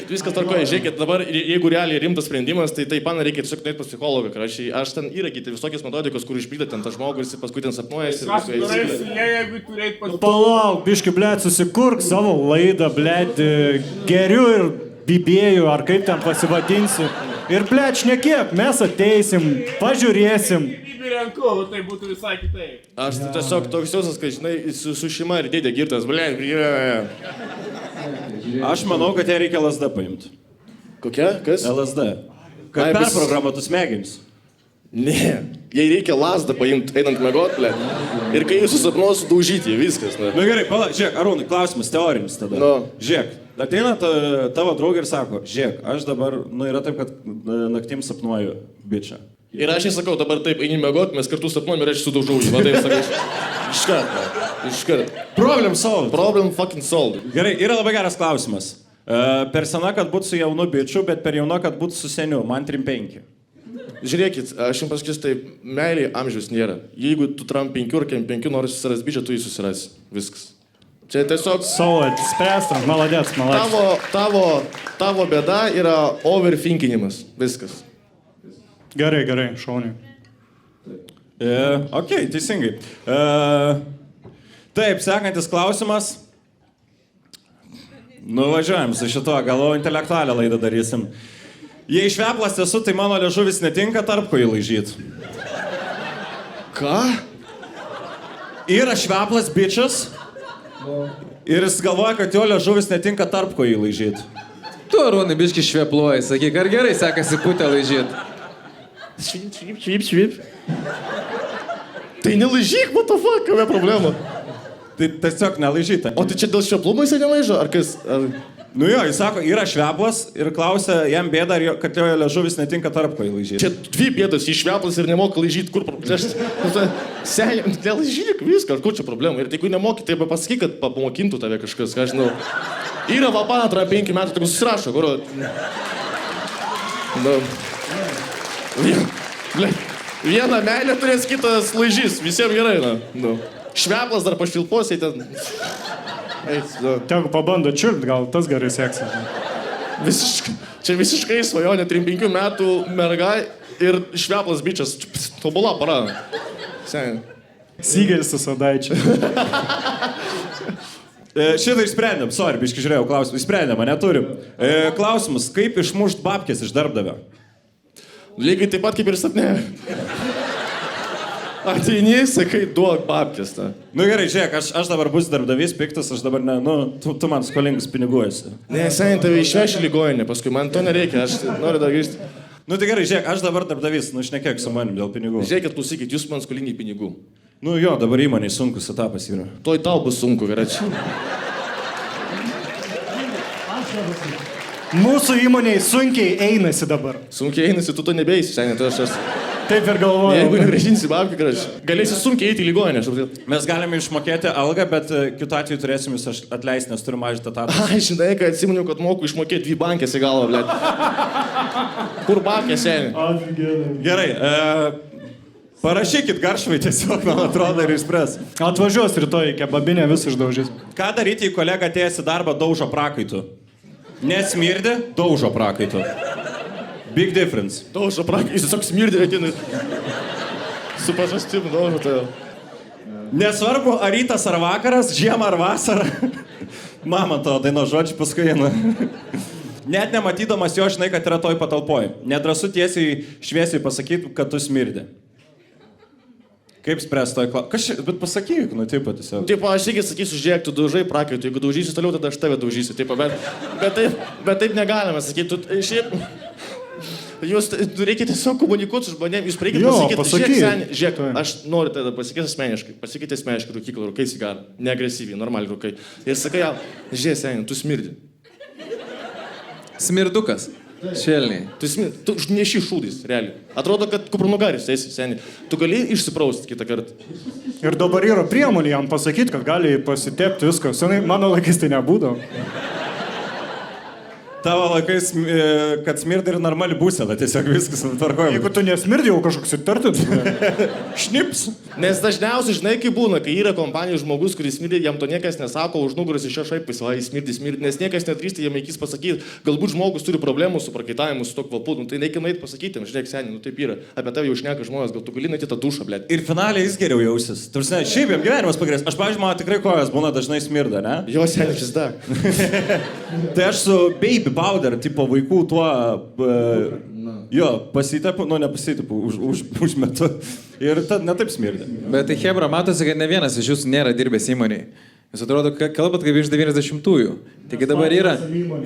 S3: Viskas tarkoja, žiūrėkit, dabar jeigu realiai rimtas sprendimas, tai taip, man reikia tiesiog nueiti pas psichologą. Aš ten įragyti visokias metodikos, kur išpykdė ten tą žmogų ir jis paskui ten sapnuojasi.
S5: Kas turėsi, jeigu turėt pas...
S2: Palauk, biški, blėt, susikurk savo laidą, blėt, geriu ir bibėjų, ar kaip ten pasivadinsi. Ir, blėt, šnekėk, mes ateisim, pažiūrėsim.
S5: Renku, tai būtų visai kitaip.
S3: Aš tiesiog toks jausas, kad, žinai, su šeima ir dėdė girtas, blėt,
S1: Aš manau, kad ją reikia LSD paimti.
S3: Kokia? Kas?
S1: LSD. Kad
S3: Ai, bus-
S1: perprogramuotų smegenis.
S3: Ne, jai reikia lasdą paimti, einant mėgot, blėt. Ir kai jūs susapnuos, daužyti, viskas, ne.
S1: Na gerai, žiūrėk, Arūnai, klausimas teorinis tada.
S3: Nu.
S1: Žiūrėk, ateina tavo draugė ir sako, žiūrėk, aš dabar, yra taip, kad naktim sapnuoju bičią.
S3: Ir aš jai sakau, dabar taip, eini mėgot, mes kartu sapnuojam ir aš sudaužau jį, va taip sakai. Iškart.
S1: Problem solved.
S3: Problem fucking solved.
S1: Gerai, yra labai geras klausimas. Per sena, kad būtų su jaunu bičiu, bet per jauna, kad būtų su seniu. Man 35.
S3: Žiūrėkit, aš jums pasakysiu, tai meilė amžiaus nėra. Jeigu tu tram 5 ar 5 nori susirasti bičią, tu jį susirasi. Viskas. Čia tiesiog
S2: Solid, spręsta, maladėts, maladėts.
S3: tavo bėda yra overthinkinimas. Viskas.
S2: Gerai, šauniai.
S1: Ok, teisingai. Taip, sekantis klausimas. Nuvažiuojam su šituo, galvoju, intelektualią laidą darysim. Jei šveplas esu, tai mano liežuvis netinka tarpkojį laižyti.
S3: Ką?
S1: Yra šveplas bičias ir jis galvoja, kad jo liežuvis netinka tarpkojį laižyti.
S4: Tu, Arūnai, biški švepluoji, sakyk, ar gerai sekasi putę laižyti?
S3: Švip. Tai nelaižyk, what the fuck, kame problema?
S1: Tai tiesiog nelaižyta.
S3: O tai čia dėl šveplumo jisai nelaižo, ar kas?
S1: Nu jo, jis sako, yra šveplas ir klausia jam bėda, kad jo liežuvis netinka tarpko įlaižyti.
S3: Čia dvi bėdos, išveplas ir nemoka laižyti, kur problema. Seniai, nelaižyk viską, kur čia problema. Ir jeigu nemoki, tai pasakyk, kad pamokintų tave kažkas, ką žinau. Yra vapana, atrodo, 5 metų, tai susirašo, kur... Vieną meilę turės, kitas laižys, visiems gerai, na. Šveplas dar pašvilpos, ten...
S2: Tegu pabando čiulpt, gal tas gerai seksis.
S3: Čia visiškai svajonė, 3-5 metų merga ir šveplas bičias. Tobula para. Seniai.
S2: Sygelis su sadaičiu.
S1: Šitą išsprendėm, biškai žiūrėjau klausimą. Išsprendėm, neturim. Klausimas, kaip išmušt babkės iš darbdavio?
S3: Lygiai taip pat kaip ir sapne. Ateini, sakai, duok babkės tą.
S1: Nu gerai, žiūrėk, aš dabar bus darbdavys piktas, aš dabar ne, tu man skolingus pinigų esi.
S3: Ne, seniai, tave išveši ligoninę, paskui man to nereikia, aš noriu dar grįžti.
S1: Nu tai gerai, žiūrėk, aš dabar darbdavys, šnekėk su manim dėl pinigų.
S3: Žiūrėkit, klausykit, jūs man skolingi pinigų.
S1: Nu jo, dabar įmonėj sunkus etapas yra.
S3: Toj tau bus sunku, geračiai.
S2: Mūsų įmoniai sunkiai einasi dabar.
S3: Sunkiai einasi, tu to nebeisi, seniai, tai aš...
S2: Taip ir galvoju.
S3: Jeigu negrąžinsi babkių, geračiai, galėsi sunkiai eiti į ligoninę.
S1: Mes galime išmokėti algą, bet kitu atveju turėsim jūs atleisti, nes turiu mažinti etatą.
S3: Ai, žinai, kad atsiminiau, kad moku išmokėti 2 bankės į galvą, blėt. Kur babkės, seniai?
S1: Gerai, parašykit garšvai tiesiog, man atrodo, ir išspręs.
S2: Atvažiuos rytoj, kebabinė vis išdaužys.
S1: Ką daryti, jei kolega atėjęs į darbą daužo prakaitų? Nesmirdi, daužo prakaitų. Big difference.
S3: Daužo prakaitų, jis tiesiog smirdė, ateina. Su pažastim daužo tai.
S1: Nesvarbu, ar rytas ar vakaras, žiemą ar vasarą. Mama to daino žodžiu paskui eina. Net nematydamas jo, žinai, kad yra toj patalpoj. Nedrasu tiesiai šviesiai pasakyti, kad tu smirdi. Kaip spręs toj klausimą? Bet pasakyk, nu taip pat tiesiog.
S3: Taip, aš irgi sakysiu, žiūrėk, tu daužai prakaitų, jeigu daužysi toliau, tada aš tave daužysiu. Taip, bet taip negalime sakyti. Jūs reikia tiesiog komunikuoti su žmonėm, jūs reikia pasakyti, žiūrėk, aš noriu tada pasakyti asmeniškai, pasakyti asmeniškai rūkyklą, rūkai cigarą, neagresyviai, normaliai rūkai. Ir sakai, žiūrėk, seniai, tu smirdi.
S4: Smirdukas. Šelniai.
S3: Tu neši šūdais, realiai. Atrodo, kad kupranugaris esi, seniai. Tu gali išsiprausti kitą kartą.
S2: Ir dabar yra priemonė jam pasakyti, kad gali pasitepti viską. Senai, mano laikais tai nebūdavo.
S1: Tavo laikais, kad smirdi ir normali būsena, tiesiog viskas tvarkojama.
S2: Jeigu tu nesmirdi, jau kažkoks įtartis.
S1: Šnips.
S3: Nes dažniausiai, žinai, kai būna, kai yra kompanijos žmogus, kuris smirdi, jam to niekas nesako, už nugaros iš jo šaipais, va, jis smirdi, nes niekas nedrįsta jam eikis pasakyti, galbūt žmogus turi problemų su prakaitavimu, su to kvapu, nu, tai reikia nueiti pasakyti, žiūrėk, seniai, nu taip yra, apie tave jau šneka žmonės, gal tu gali nueiti tą dušą, blėt.
S1: Ir finaliai jis geriau jausis. Tarsi, šiaip jam gyvenimas pagerės. Aš, pavyzdžiui, man tikrai kojas būna dažnai smirda, ne?
S3: Jo, seniai, šis da.
S1: Tai aš su baby powder, tipo vaikų tuo, jo, pasitepu, nu nepasitepu, užmetu. Ir tad netaip smirdi.
S4: Bet tai Hebra, matosi, kad ne vienas iš jūsų nėra dirbęs įmonėje. Jūs atrodo, kalbat kaip iš 90-ųjų. Taigi dabar yra,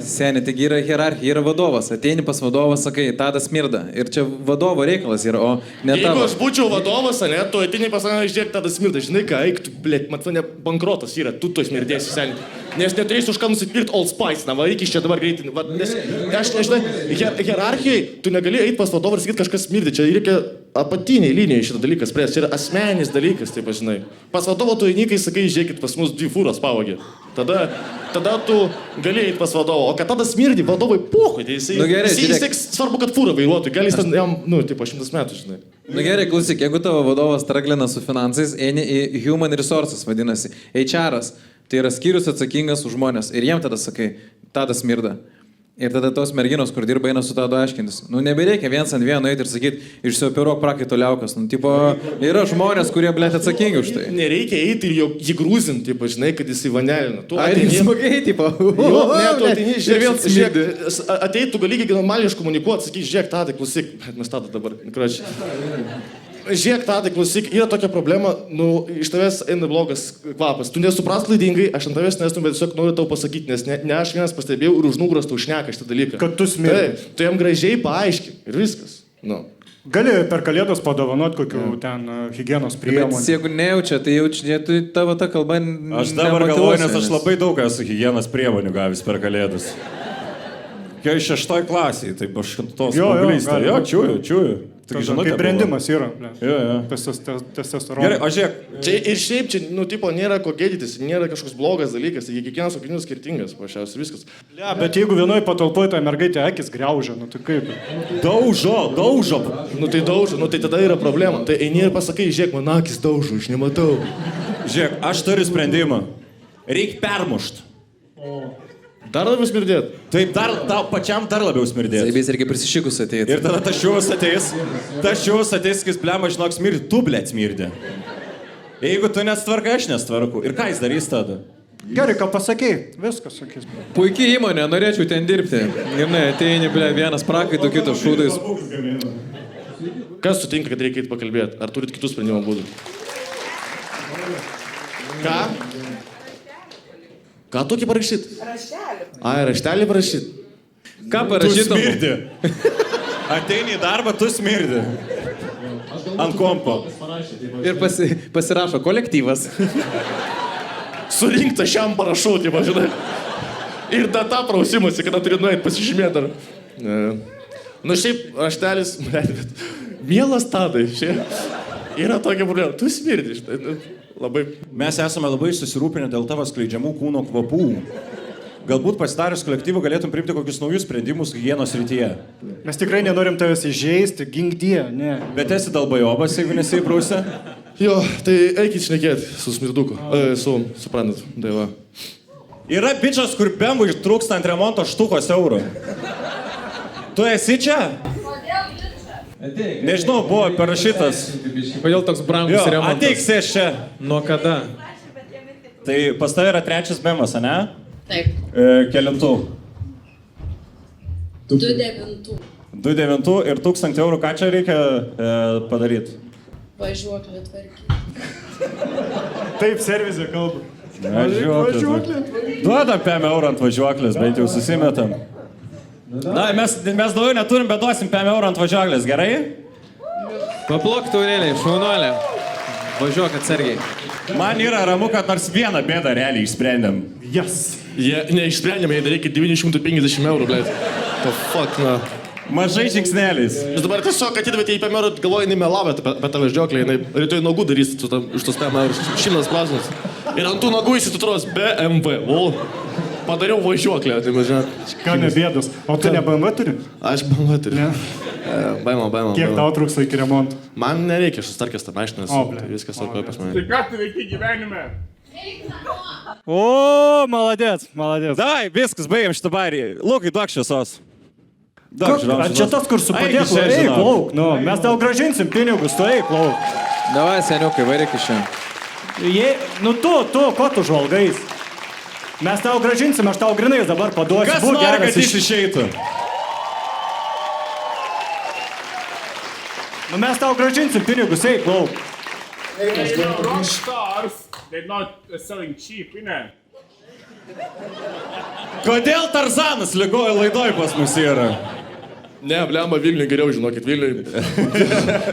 S4: seniai, taigi yra hierarchija, yra vadovas. Ateini pas vadovą, sakai, tadas smirda. Ir čia vadovo reikalas yra, o ne tavo.
S3: Jeigu aš būčiau vadovas, ne, tu ateini pas mane, žiūrėk, tadas smirda. Žinai ką, eik, tu, blėt, mat mane bankrotas yra, tu to smirdėsi, seniai. Nes neturėsi už ką nusipirkti Old Spice, na, varyk iš čia dabar greitai. Nes, aš, žinai, hierarchijai, tu negali eiti pas vadovą ir sakyti, kažkas smirdi. Čia reikia apatiniai linijai šitą dalyką spręsti. Čia yra asmeninis dalykas, taip žinai. Pas vadovą tu eini, kai sakai, žiūrėkit, pas mus 2 fūras pavogė. Tada tu gali eiti pas vadovą. O kad tada smirdi, vadovai pohui, tai jisai...
S4: Nu gerai,
S3: jisai svarbu, kad fūrą vairuotų. Gal jis ten, jam, nu, tipo, 100 metų, žinai.
S4: Nu gerai, klausyk, jeigu tavo vadovas traglina su finansais, eini į Human Resources, vadinasi, HR'as, tai yra skyrius atsakingas už žmonės. Ir jiem tada sakai, tadas smirda. Ir tada tos merginos, kur dirba, eina su tadu aiškintis. Nu, nebereikia viens ant vieno eiti ir sakyti, išsioperuok prakaito liaukas. Nu, tipo, yra žmonės, kurie, blėt, atsakingi už tai.
S3: Nereikia eiti ir jį grūzinti, tipo, žinai, kad jis įvanelina. Tu
S4: Ai, smagiai, tipo.
S3: Jo, ne, tu ateini, žiūrėk, ateit, tu gali normaliai iškomunikuoti, sakyk, žiūrėk, tadai, klausyk, mes tada dabar, kračiai. Žiūrėk, tadai, klausyk, yra tokia problema, nu, iš tavęs eina blogas kvapas. Tu nesupras klaidingai, aš ant tavęs nesu, bet tiesiog noriu tau pasakyti, nes ne aš vienas pastebėjau ir už nugaros tau šneka šitą dalyką.
S2: Kad tu smirdi.
S3: Tai, tu jam gražiai paaiškink ir viskas. Nu.
S2: Gali per kalėdas padovanoti kokių ten higienos
S4: Bet
S2: priemonių.
S4: jeigu nejaučia, tai jaučia, tai tavo ta kalba
S1: Aš dabar galvoju, nes aš labai daug esu higienos priemonių gavęs per kalėdas. Kai 6 klasėje, tai aš tos
S2: Jo,
S1: paauglystė.
S2: gali
S1: Jo,
S2: būt.
S1: čiūju. Tik
S2: Kaip
S1: žinote.
S2: brendimas yra.
S1: Jo, jo.
S2: Testosteronas.
S1: Gerai, o žiūrėk,
S3: Čia ir šiaip, čia, nu, tipo, nėra ko gėdytis, nėra kažkoks blogas dalykas, taigi kiekvienas organizmas skirtingas, pašiausiai viskas.
S2: Ja, bet jeigu vienoje patalpoje ta mergaitė akis greužia, nu tai kaip?
S1: daužo.
S3: Nu tai daužo, nu tai tada yra problema. Tai eini ir pasakai, žiūrėk, man akis daužo, aš nematau.
S1: Žiūrėk, aš turiu sprendimą. Reikia permušti.
S3: Dar labiau smirdėt.
S1: Taip, tau pačiam dar labiau smirdėti.
S4: Zaibės reikia prisišikus ateiti.
S1: Ir tada tas šios ateis, kai plema, žinok, smirdi, tu blėt smirdi. Jeigu tu nesitvarkai, aš nesitvarku. Ir ką jis darys tada?
S2: Gerai, ką pasakei, viskas sakys.
S4: Puikiai įmonė, norėčiau ten dirbti. Gimnai, ateini, ble, vienas prakaitų, kitas šūdais.
S3: Kas sutinka, kad reikia pakalbėti? Ar turit kitų sprendimo būdų? Ką? Ką tokį parašyt? Raštelį. Ai, raštelį parašyt.
S4: Ką
S1: Tu
S4: parašytum?
S1: smirdi. Ateini į darbą, tu smirdi. Ant kompo.
S4: Ir pasirašo kolektyvas.
S3: Surinkta šiam parašau, tai žinai. Ir data prausimusi, kada turi nuėti pasižymėti dar. Nu šiaip raštelis, bet mielas Tadai, šiaip yra tokia problema. Tu smirdi, štai, nu, labai.
S1: Mes esame labai susirūpinę dėl tavo skleidžiamų kūno kvapų. Galbūt pasidarius kolektyvų galėtum priimti kokius naujus sprendimus higienos rytyje.
S2: Mes tikrai nenorim tavęs įžeisti, ginkdie, ne.
S1: Bet esi dalbajobas, jeigu nesiprausi.
S3: Jo, tai eikit šnekėti su smirduku. Suprantat, tai va.
S1: Yra bičias, kur bembų trūksta ant remonto štukos eurų. Tu esi čia? Nežinau, buvo parašytas.
S4: Kodėl toks brangus
S1: Jo,
S4: remontas?
S1: ateik sės čia.
S4: Nuo kada?
S1: Tai pas tavai yra 3 memas, ne?
S6: Taip,
S1: Kelintų.
S6: 2,9
S1: 2,9 ir 1000 eurų. Ką čia reikia padaryti?
S6: važiuoklį tvarkyti.
S2: Taip, servizė kalba.
S1: Važiuoklė. Duoda 5 eurų ant važiuoklės, bent jau susimetam. Na, mes daugiau neturim, bet duosim 5 eurų ant važiuoklės, gerai?
S4: Paplok taurėliai, šaunuolė. Važiuok atsargiai.
S1: Man yra ramu, kad nors vieną bėdą realiai išsprendėm.
S2: Yes.
S3: Jie neišsprendėme, jie reikia 950 eurų, blėt. To fuck, na.
S1: Mažai žingsneliais.
S3: Jūs dabar tiesiog atidavėte į PMR, galvoju, jinai melavo apie tą važiuoklę, jinai rytoj nagų darys iš tos PMR, 100%. Ir ant tų nagų įsitutros BMW. Padariau važiuoklę, tai važiuoklę.
S2: Ką nebėdas. O tu ne BMW turi?
S3: Aš BMW turiu.
S2: Ne.
S3: BMW.
S2: Kiek tau trūksta iki remonto?
S3: Man nereikia, aš sustarkęs tą mašiną,
S2: O, ble.
S3: tai viskas tvarkoja pas mane.
S5: Tai ką tu veiki gyvenime?
S2: O, maladėts, maladėts.
S1: Davai, viskas, baigiam šitą barį. Lukai, duok šviesos. Duok
S2: Ar čia tas, kur su padėklu? Eik, lauk, nu, mes tau gražinsim pinigus, tu eik, lauk.
S4: Davai, seniukai, varyk iš čia.
S2: Nu tu, ko tu žvalgais? Mes tau gražinsim, aš tau grinais dabar paduosiu.
S1: Kas
S2: Būk
S1: nori,
S2: geras,
S1: kad jis išeitų?
S2: Nu mes tau gražinsim pinigus, eik, lauk.
S5: Rockstars, they're not selling cheap, innit?
S1: Kodėl Tarzanas lygojo laidoj pas mus yra?
S3: Ne, blemba, Vilniui geriau, žinokit, Vilniui.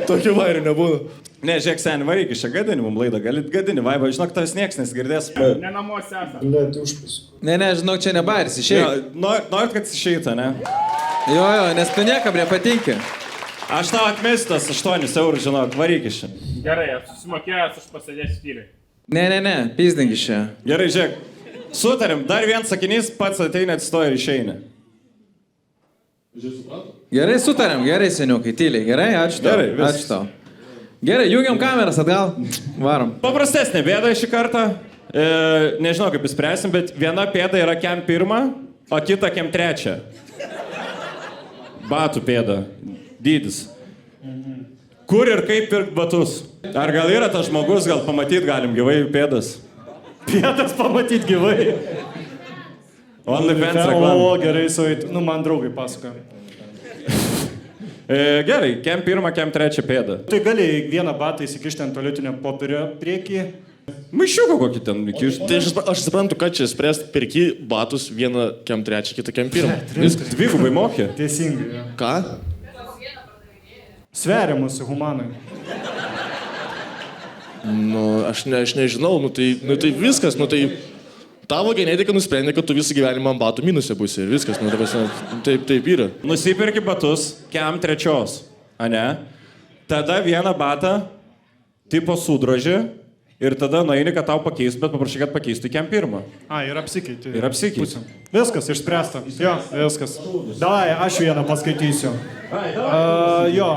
S3: Tokių vairių nebūna.
S1: Ne, žiūrėk, seniai, varyk iš čia gadinį mums laidą. Galit gadinį vaibą, žinok, tas nieks nesigirdės.
S5: Ne namuose esame.
S4: Ne, žinok, čia ne baris,
S1: Jo,
S4: išėjai.
S1: norit, kad išeitų, ne?
S4: Jo, nes tu niekam nepatinki.
S1: Aš tau atmesiu tas 8 eurų, žinok, varyk iš čia.
S5: Gerai, aš susimokėjęs, aš pasėdėsiu tyliai.
S4: Ne, pizdink iš čia.
S1: Gerai, žiūrėk. Sutarim, dar vienas sakinys, pats ateina, atsistoja ir išeina.
S4: Gerai, sutarėm, gerai, seniukai, tyliai, gerai, ačiū tau.
S1: Gerai, viskas.
S4: Ačiū tau. Gerai, jungiam kameras atgal. Varom.
S1: Paprastesnė bėda šį kartą. Nežinau, kaip įspręsim, bet viena pėda yra kem 1, o kita kem 3. Batų pėda. Dydis. Kur ir kaip pirkt batus? Ar gal yra tas žmogus, gal pamatyt galim gyvai pėdas?
S2: Pietas pamatyti gyvai.
S1: OnlyFans reklama.
S2: O, gerai, suait. Nu, man draugai pasakoja.
S1: Gerai, kem 1, kem 3 pėda.
S2: Tai gali vieną batą įsikišti ant tualetinio popierio priekį.
S1: Maišiuką kokį ten įkišti.
S3: Tai aš suprantu, kad čia spręst perki batus, vieną kem 3, kitą kem 1.
S1: Viskas dvigubai mokė.
S2: Teisingai. Ja.
S3: Ką?
S2: Sveriamusi humanai.
S3: Nu, aš nežinau, nu tai viskas, nu tai tavo genetika nusprendė, kad tu visą gyvenimą ant batų minusė būsi ir viskas, nu taip yra.
S1: Nusipirki batus, kem trečios, ane? Tada vieną batą, tipo sudroži, ir tada nueini, kad tau pakeistų, bet paprašai, kad pakeistų kem pirmą.
S2: Ir apsikeitė.
S1: Ir apsikeitė.
S2: Viskas, išspręsta. Jo, viskas. Davai, aš vieną paskaitysiu. Jo,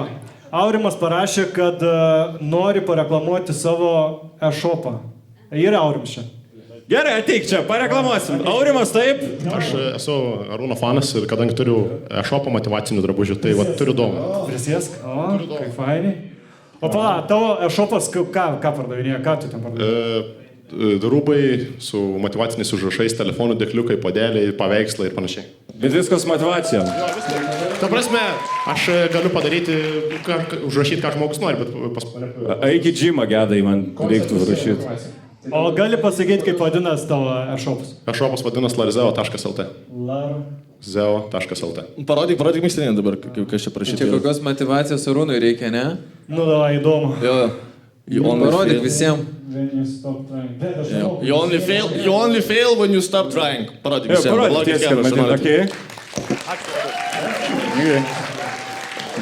S2: Aurimas parašė, kad nori pareklamuoti savo e-shopą. Yra Aurimas čia.
S1: Gerai, ateik čia, pareklamuosim. Aurimas, taip?
S7: Aš esu Arūno fanas ir kadangi turiu e-shopą motyvacinių drabužių, tai va, turiu dovaną.
S2: Prisėsk, kaip fainiai. O pala, tavo e-shopas, ką pardavinėja, ką tu ten pardavinėja?
S7: Rūbai su motyvaciniais užrašais, telefonų dėkliukai, podeliai, paveikslai ir panašiai.
S1: Bet viskas motyvacija.
S7: Ta prasme, aš galiu padaryti, užrašyti, ką žmogus nori, bet
S1: Eik į džimą, gedai, man reiktų užrašyti.
S2: O gali pasakyti, kaip vadinasi tavo e-shopas?
S7: E-shopas vadinasi larzeo.lt. Zeo.lt.
S3: Parodyk mištinį dabar, kas čia prašyti.
S4: Čia kokios motivacijos Arūnui reikia, ne?
S2: Nu, davai, įdomu.
S4: Parodyk visiems.
S3: You only fail when you stop trying. Parodyk visiems.
S1: Parodyk tiesiai, kad matyt, okei.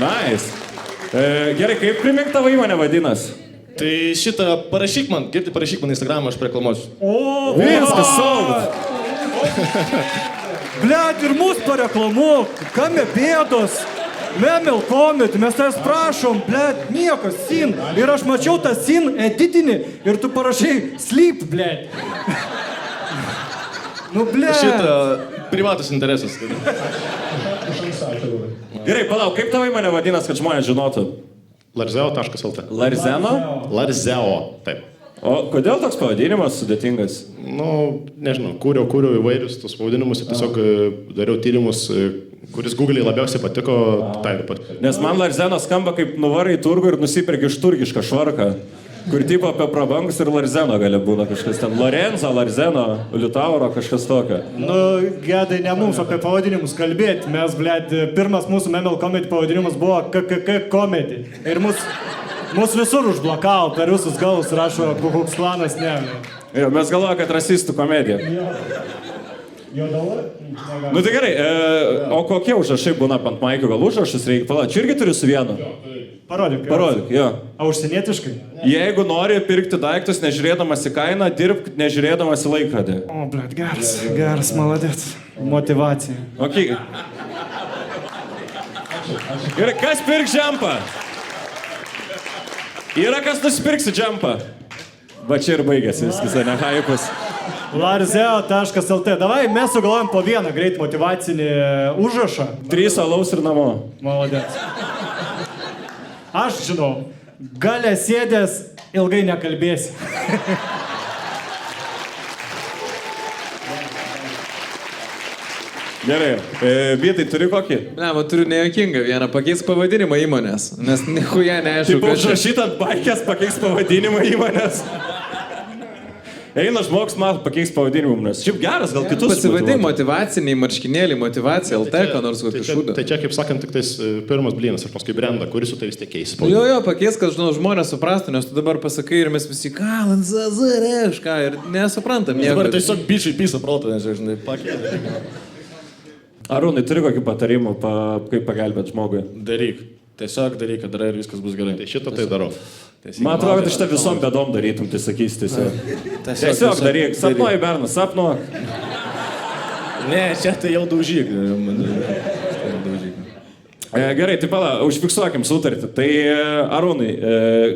S1: Nice. Gerai, kaip primink tavo įmonę vadinas?
S3: Tai šitą parašyk man Instagramą, aš reklamuosiu.
S2: O,
S1: Viskas saugu.
S2: Blet, ir mus pareklamuok, kame bėdos, memel komit, mes tas prašom, blet, niekas, sin. Ir aš mačiau tą sin editinį ir tu parašai sleep, blet. Nu, blet.
S3: Šitą privatus interesas.
S1: Gerai, palauk, kaip tavo įmonė vadinas, kad žmonės žinotų?
S7: Larzeo.lt.
S1: Larzeno?
S7: Larzeo, taip.
S1: O kodėl toks pavadinimas sudėtingas?
S7: Nu, nežinau, kūriau įvairius tos pavadinimus ir tiesiog dariau tyrimus, kuris Google'ai labiausiai patiko, tai ir pat.
S1: Nes man Larzeno skamba kaip nuvarai į turgų ir nusipirki iš turkišką švarką, kur tipo apie prabangus ir Larzeno gali būna kažkas ten. Lorenzo, Larzeno, Liutauro, kažkas tokio.
S2: Nu, gedai, ne mums apie pavadinimus kalbėti, mes, blet, pirmas mūsų memel komedi pavadinimas buvo KKK komedi. Ir mus visur užblokavo, per visus galus rašo Kukuks klanas, ne.
S1: Jo, mes galvojame, kad rasistų komedija.
S2: Jo dabar?
S1: Nu tai gerai, o kokie užrašai būna ant maikių, gal užrašus reikia? Pala, čia irgi turi su vienu?
S2: Parodyk.
S1: Parodyk, jo.
S2: A užsienietiškai?
S1: Jeigu nori pirkti daiktus nežiūrėdamas į kainą, dirbk nežiūrėdamas į laikrodį.
S2: O, blet, geras, maladėt. Motivacija.
S1: Ok. Gerai, kas pirks džempą? Yra kas nusipirksi džempą? Va čia ir baigėsi viskas, ne hypas.
S2: Larzeo.lt. Davai, mes sugalvojam po vieną greit motivacinį užrašą.
S1: 3 alaus ir namo.
S2: Maladėt. Aš žinau, gale sėdės, ilgai nekalbėsi.
S1: Gerai, Vytai, turi kokį?
S4: Ne, man turiu nejokingą vieną, pakeisk pavadinimą įmonės, nes nichuja neaišku,
S1: Taip,
S4: kas čia.
S1: užrašyt ant baikės pakeiks pavadinimą įmonės. Eina žmogus, man pakeiks pavadinimą įmonės. Šiaip geras, gal kitus.
S4: Pasivadin motivaciniai marškinėliai, motivacija, LT, ką nors kokį šūdą.
S7: Tai čia, kaip sakant, tik tais pirmas blynas ir paskui brenda, kuris su tai vis tiek keis.
S4: Jo, pakeisk, kad žmonės suprastų, nes tu dabar pasakai ir mes visi kalant, zazarešką ir nesuprantam nieko.
S3: Dabar tiesiog bičiai pisa protą, nes, žinai, pakeitė.
S1: Arūnai, turi kokį patarimą, kaip pagelbėti žmogui?
S3: Daryk. Tiesiog daryk, kad darai ir viskas bus gerai.
S7: Tai šitą tai darau.
S1: Man atrodo, kad šitą visom bėdom darytum, tai sakys tiesiog. Tiesiog daryk, sapnuoji bernas, sapnuok.
S3: Ne, čia tai jau daužyk.
S1: Gerai, tai pala, užfiksuokim sutartį. Tai Arūnai,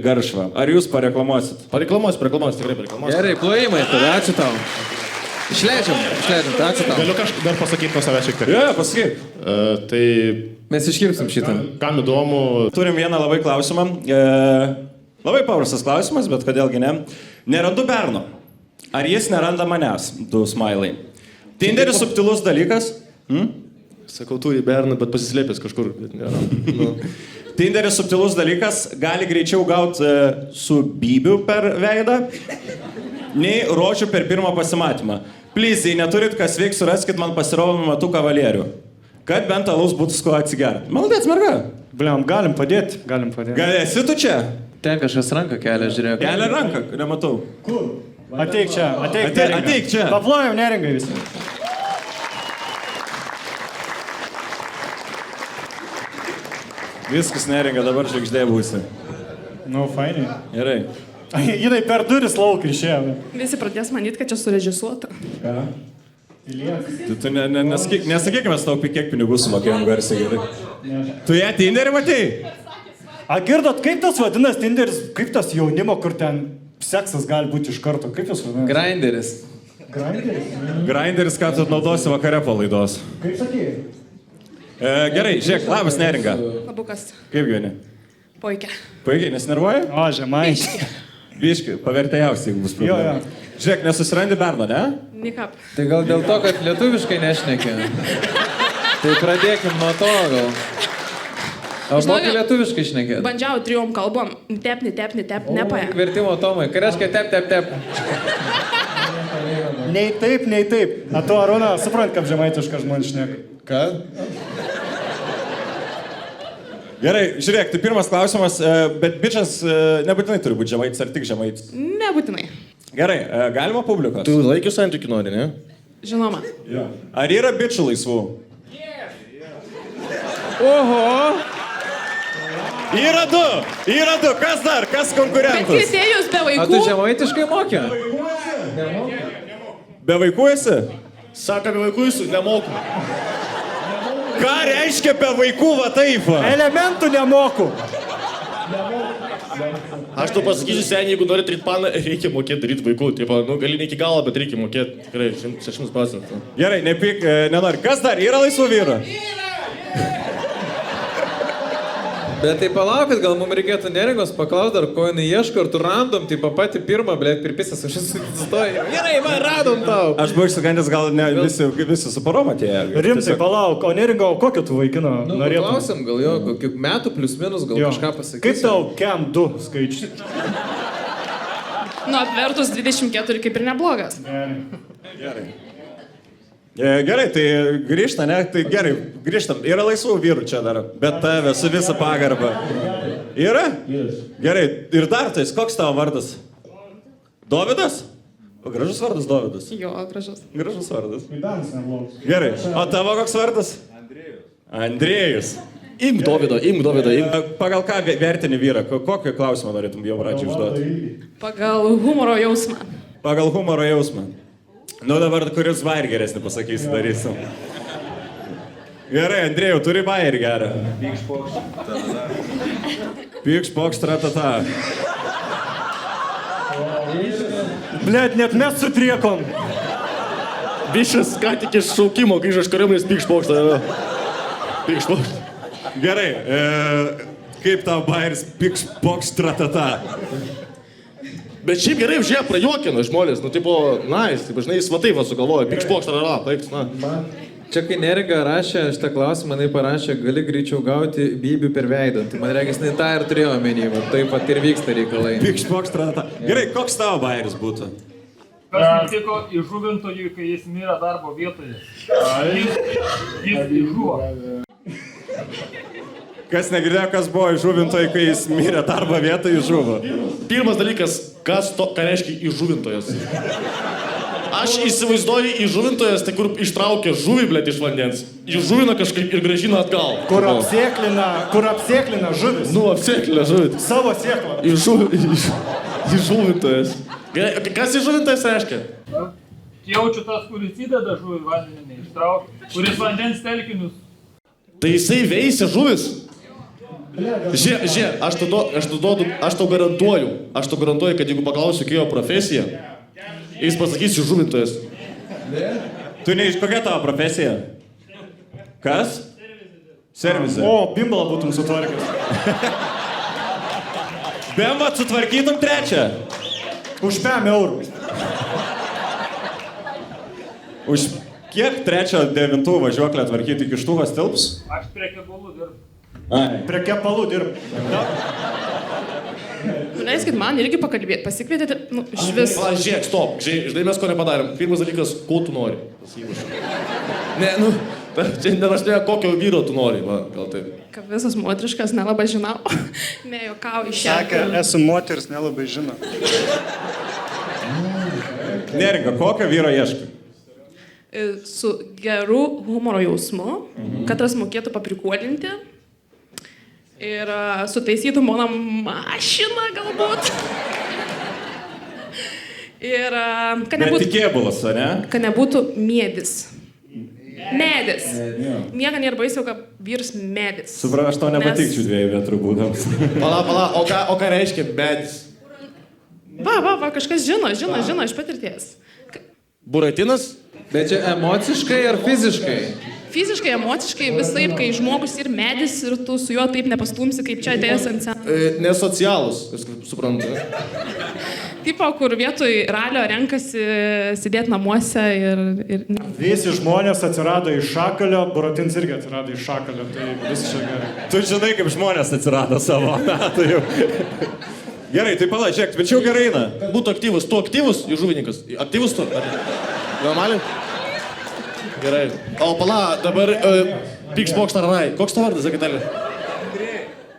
S1: Garšva, ar jūs pareklamuosit?
S3: Pareklamuosiu, tikrai pareklamuosiu.
S4: Gerai, plojimai, tada ačiū tau. Išleidžiam, ačiū tau.
S7: Galiu dar pasakyti nuo savęs šiek tiek.
S1: Jo, pasakyk.
S7: Tai
S4: Mes iškirpsim šitą.
S7: kam įdomu,
S1: Turim vieną labai klausimą. Labai paprastas klausimas, bet kodėlgi ne. Nerandu berno. Ar jis neranda manęs? 2 smailai. Tinderis subtilus dalykas.
S3: Sakau, turi berną, bet pasislėpęs kažkur.
S1: Tinderis subtilus dalykas, gali greičiau gauti su bybiu per veidą, nei rožių per pirmą pasimatymą. Please, jei neturit kas veiks, suraskit man pasirodymų metu kavalierių. Kad bent alaus būtų su kuo atsigerti. Maldėts, merga.
S2: Bliam, galim padėti.
S1: Gal esi tu čia?
S4: Ten kažkas ranką kelia, žiūrėk.
S1: Kelia ranką, nematau.
S2: Ateik čia,
S1: Ateik čia.
S2: Paplojam neringai visi.
S1: Viskas neringa, dabar žvaigždė būsi.
S2: Nu, fainai.
S1: Gerai.
S2: Jinai per duris lauk išėjo.
S6: Visi pradės manyti, kad čia surežisuota.
S2: Ką?
S1: Tu nesakykime, tau kiek pinigų sumokėjom garsiai gerai. Tu ją Tinderį matei?
S2: A girdot, kaip tas vadinas Tinderis, kaip tas jaunimo, kur ten seksas gali būti iš karto, kaip jūs vadinate?
S4: Grinderis.
S2: Grinderis?
S1: Grinderis, ką tu naudosi vakare po laidos.
S2: Kaip sakė?
S1: Gerai, žiūrėk, labas neringa.
S6: Labukas.
S1: Kaip gyveni?
S6: Puikia.
S1: Puikiai, nesinervuoji?
S2: O, žemai.
S1: Biški, pavertėjausiai, jeigu bus problema. Žiūrėk, nesusirandi Berno, ne?
S6: Nikap.
S4: Tai gal dėl to, kad lietuviškai nešnekė. Tai pradėkim nuo to gal. O moki lietuviškai šnekėt?
S6: Bandžiau 3 kalbom. Tep, nepaė.
S4: Vertimo Tomai. Ką reiškia tep?
S2: Nei taip. A tu, Arūna, suprant, kaip žemaitišką žmonės šneka.
S3: Ką?
S1: Gerai, žiūrėk, tai pirmas klausimas, bet bičias nebūtinai turi būti žemaitis, ar tik žemaitis?
S6: Nebūtinai.
S1: Gerai, galima publikos?
S3: Tu laikių santykių nori, ne?
S6: Žinoma.
S1: Ar yra bičių laisvų?
S4: Oho!
S1: Yra du, kas dar, kas
S6: Bet
S1: konkurentas?
S6: kriterijus be
S4: A tu
S6: vaikų.
S4: žemaitiškai mokė?
S1: Be vaikų esi?
S3: Sako, apie vaikų jūsų nemoku.
S1: Ką reiškia be vaikų va taip?
S2: Elementų nemoku.
S3: Aš tau pasakysiu, seniai, jeigu nori daryt paną, reikia mokėti daryti vaikų. Taip, nu, gali ne iki galo, bet reikia mokėti. Tikrai, 100%.
S1: Gerai, nepyk, nenori. Kas dar, yra laisvų vyrų?
S4: Bet tai palaukit, gal mums reikėtų neringos paklausti, ar ko jinai ieško, ar tu random, tai pati pirmą, blėt, pirpisas, aš esu atsistoju. Gerai, man radom tau.
S1: Aš buvau išsigandęs, gal ne visi su parom atėjo.
S2: Rimtai, palauk, o neringa, o kokio tu vaikino
S4: Nu,
S2: norėtum?
S4: klausim, gal jo, kokių metų plius minus, gal
S2: Jo.
S4: kažką pasakysi.
S2: Kaip tau Kem 2 skaičius?
S6: Nu, apvertus 24 kaip ir neblogas.
S1: Gerai. Gerai, tai grįžta, ne? Tai gerai, grįžtam. Yra laisvų vyrų čia dar, bet tave su visa pagarba. Yra? Gerai, ir dar tais, koks tavo vardas? Dovydas? O gražus vardas Dovydas.
S6: Jo, gražus.
S1: Gražus vardas.
S2: Įdanas neblogas.
S1: Gerai, o tavo koks vardas? Andrėjus.
S3: Imk Dovydą, imk.
S1: Pagal ką vertini vyrą? Kokį klausimą norėtum jau pradžiai užduoti?
S6: Pagal humoro jausmą.
S1: Pagal humoro jausmą. Nu dabar, kuris bairį geresnį pasakysi, darysim. Gerai, Andrėjau, turi bairį gerą. Pykš, pokš, tratata.
S2: Blet, net mes sutriekom.
S3: Bišas, ką tik iš šaukimo, grįžo iš kariuomenės pykšpokštą. Pykšpokštą.
S1: Gerai, kaip tau bairis pykš, pokš, tratata?
S3: Bet šiaip gerai už ją prajuokino žmonės, nu, tipo, nice, taip, žinai, svatai va sugalvojo, pykšpokštą, taip, na.
S4: Čia kai neringa rašė šitą klausimą, jinai parašė, gali greičiau gauti bybių per veidą. Tai man reikia, jinai tą ir turėjo omeny, va, taip pat ir vyksta reikalai.
S1: Pykš, pokš, tratata. Gerai, koks tavo bairis būtų?
S5: Kas nutiko įžuvintojui, kai jis mirė darbo vietoje? Jis įžuvo.
S1: Kas negirdėjo, kas buvo įžuvintojai, kai jis mirė darbo vietą, įžuvo?
S3: Pirmas dalykas, ką reiškia įžuvintojas? Aš įsivaizduoju įžuvintojas, tai kur ištraukia žuvį, blėt, iš vandens. Įžuvina kažkaip ir grąžina atgal.
S2: Kur apsėklina žuvis.
S3: Nu, apsėklina žuvį.
S2: Savo sėklą.
S3: Įžuvintojas. Kas įžuvintojas reiškia?
S5: Jaučiu tas, kuris įdeda žuvį vandenį, ištraukia, kuris vandens telkinius.
S3: Tai jisai veisia žuvis. Žiūrėk, aš tau garantuoju, kad jeigu paklausiu, kokia jo profesija, jis pasakys žuvintojas.
S1: Tu ne iš kokia tavo profesija? Kas? Servise.
S2: O, bimbalą būtum sutvarkęs.
S1: Bemba, sutvarkytum trečią.
S2: Už 5 eurų.
S1: Už kiek trečio 9 važiuoklę tvarkyti kištuvas tilps?
S5: Aš prie kebalų dirbu.
S2: Prie kepalų dirb.
S6: Leiskit man irgi pakalbėti, pasikvietėte, nu, iš vis.
S3: Žiūrėk, stop, žinai, mes ko nepadarėm. Pirmas dalykas, ko tu nori. Ne, nu, Čia nerašinėjo, kokio vyro tu nori, va, gal taip.
S6: Kad visas moteriškas nelabai žinau. Nejokau iš
S2: Sakė, esu moteris, nelabai žino.
S1: Neringa, kokio vyro ieškai?
S6: Su geru humoro jausmu, kad tas mokėtų paprikuolinti ir sutaisytų mano mašiną galbūt. Ir
S1: Bet tikėbulas, ar ne?
S6: kad nebūtų mėdis. Medis. Nieko nėra baisiau, kad vyras medis.
S1: Suprantu, aš tau nepatikčiau 2 metrų būdams.
S3: Pala, o ką reiškia bedis?
S6: Va, kažkas žino iš patirties.
S3: Buratinas?
S4: Bet čia emociškai ar fiziškai?
S6: Fiziškai, emociškai, visaip, kai žmogus ir medis ir tu su juo taip nepastumsi, kaip čia atėjęs ant scenos.
S3: Nesocialus, viskas suprantu.
S6: Tipo, kur vietoj ralio renkasi sėdėti namuose ir...
S2: Visi žmonės atsirado iš šakalio, Buratins irgi atsirado iš šakalio, tai visiškai gerai.
S1: Tu žinai, kaip žmonės atsirado savo metų jau. Gerai, tai pala, žiūrėk, bet čia jau gerai eina.
S3: Būtų aktyvus, tu aktyvus, žuvininkas. Aktyvus tu? Normaliai? Gerai. O pala, dabar Pikšpokš taranai. Koks tavo vardas, Zakatelė?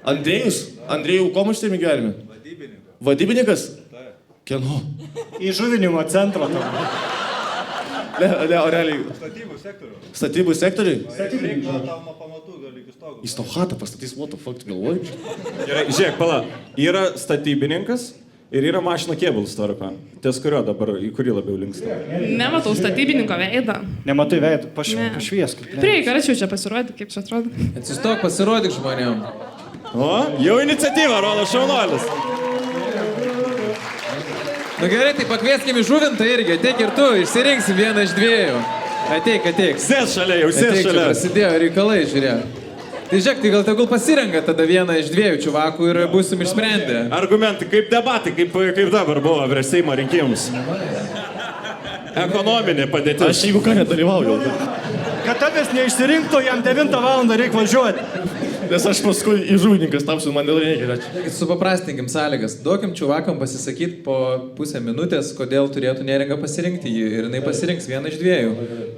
S3: Andrėjus? Andrėjų, ko mums tėmi gyvenime? Vadybininkas? Kieno?
S2: Į žuvinimo centrą tam.
S3: Ne, o realiai. Statybų sektoriui? Jis tau chatą pastatys, what the fuck, tu galvoji?
S1: Gerai, žiūrėk, pala, yra statybininkas ir yra mašino kėbulas tvarko. Ties kurio dabar, į kurį labiau linksta?
S6: Nematau statybininko veidą.
S2: Nematai veidą,
S6: Ne.
S2: pašvieskit.
S6: Prieik, ar čia pasirodyti, kaip čia atrodo.
S4: Atsistok, pasirodyk žmonėm.
S1: O, jau iniciatyva, rodo šaunuolis.
S4: Na gerai, tai pakvieskim į žuvintą irgi, ateik ir tu, išsirinksim vieną iš 2. Ateik.
S1: Sės šalia, jau sės
S4: Ateik, čia
S1: šalia.
S4: prasidėjo reikalai, žiūrėk. Tai žiūrėk, tai gal tegul pasirenka tada vieną iš 2 čuvakų ir būsim išsprendę.
S1: Argumentai, kaip debatai, kaip dabar buvo prieš Seimo rinkimus. Ekonominė padėtis.
S3: Aš jeigu ką nedalyvauju.
S2: Kad tavęs neišsirinktų, jam 9 valandą reikia važiuoti.
S3: Nes aš paskui į žuvininkas tapsiu, man dėl reikia.
S4: Supaprastinkim sąlygas. Duokim čuvakam pasisakyti po pusę minutės, kodėl turėtų Neringa pasirinkti jį. Ir jinai pasirinks vieną iš 2.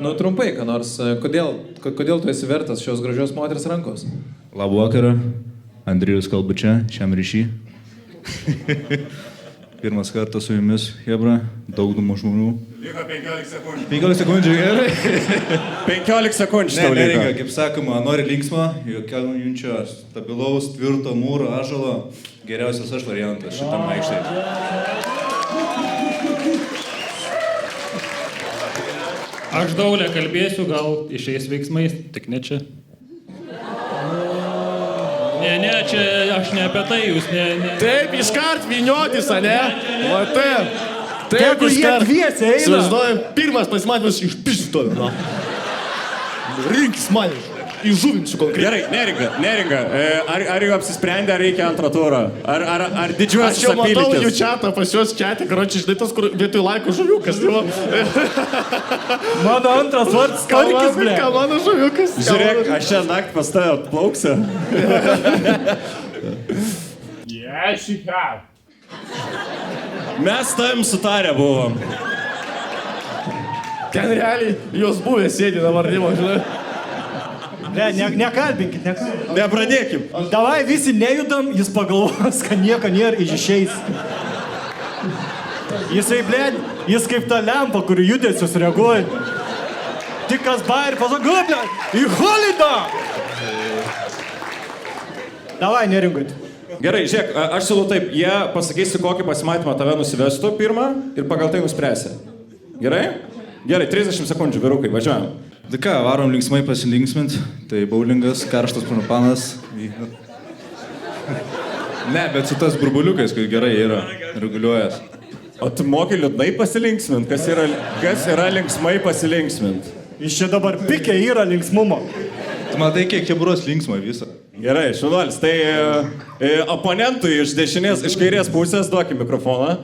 S4: Nu, trumpai, ką nors. Kodėl tu esi vertas šios gražios moters rankos?
S8: Labą vakarą. Andrijus kalba čia, šiam ryšį. Pirmas kartas su jumis, Hebra. Daug žmonių.
S1: Liko 15 sekundžių.
S8: 15 sekundžių, gerai.
S1: 15 sekundžių tau
S8: Neringa,
S1: liko.
S8: kaip sakoma, nori linksmo, jokio junčio, stabilaus, tvirto mūro, ąžuolo. Geriausias aš variantas šitam aikštėje.
S5: Aš Daulę kalbėsiu, gal išeis veiksmais, tik ne čia. Ne, čia aš ne apie tai, jūs ne.
S3: Taip, iškart vyniotis, ane? O taip. Taip,
S2: Jeigu jie
S3: iškart.
S2: dviese eina.
S3: Įsivaizduojam, pirmas pasimatymas iš pisto. Rinkis man įžuvinsiu konkrečiai.
S1: Gerai, Neringa, ar jau apsisprendė, ar reikia antrą turą? Ar
S3: Aš
S1: didžiuosius
S3: jau matau jų
S1: apylinkės?
S3: čatą, pas juos čatį, karočiui, žinai tas, kur vietoj laiko žuviukas.
S2: Mano antras vardas Karkis, ble.
S3: Ką mano žuviukas?
S1: Žiūrėk, aš šią naktį pas tave atplauksiu.
S5: Yes, you have.
S1: Mes tavim sutarę buvom.
S3: Ten realiai jos buvę sėdi dabar, žinai.
S2: Nekalbinkit.
S1: Nepradėkim.
S2: Davai visi nejudam, jis pagalvos, kad nieko nėra ir išeis. Jisai, blėd, jis kaip ta lempa, kuri judesius reaguoja. Tik kas bair, pasako, blėd, į holidą! Davai, neringait.
S1: Gerai, žiūrėk, aš siūlau taip, jie pasakysiu, kokį pasimatymą tave nusivestų pirmą ir pagal tai nuspręsi. Gerai? Gerai, 30 sekundžių, vyrukai, važiuojam.
S8: Tai ką, varom linksmai pasilinksmint. Tai bowlingas, karštas propanas. Ne, bet su tas burbuliukais, kai gerai yra, reguliuojas.
S1: O tu moki liūdnai pasilinksmint? Kas yra linksmai pasilinksmint?
S2: Iš čia dabar pikė yra linksmumo.
S8: Tu matai, kiek Hebros linksma visą.
S1: Gerai, šunuolis, tai oponentui iš dešinės, iš kairės pusės duoki mikrofoną.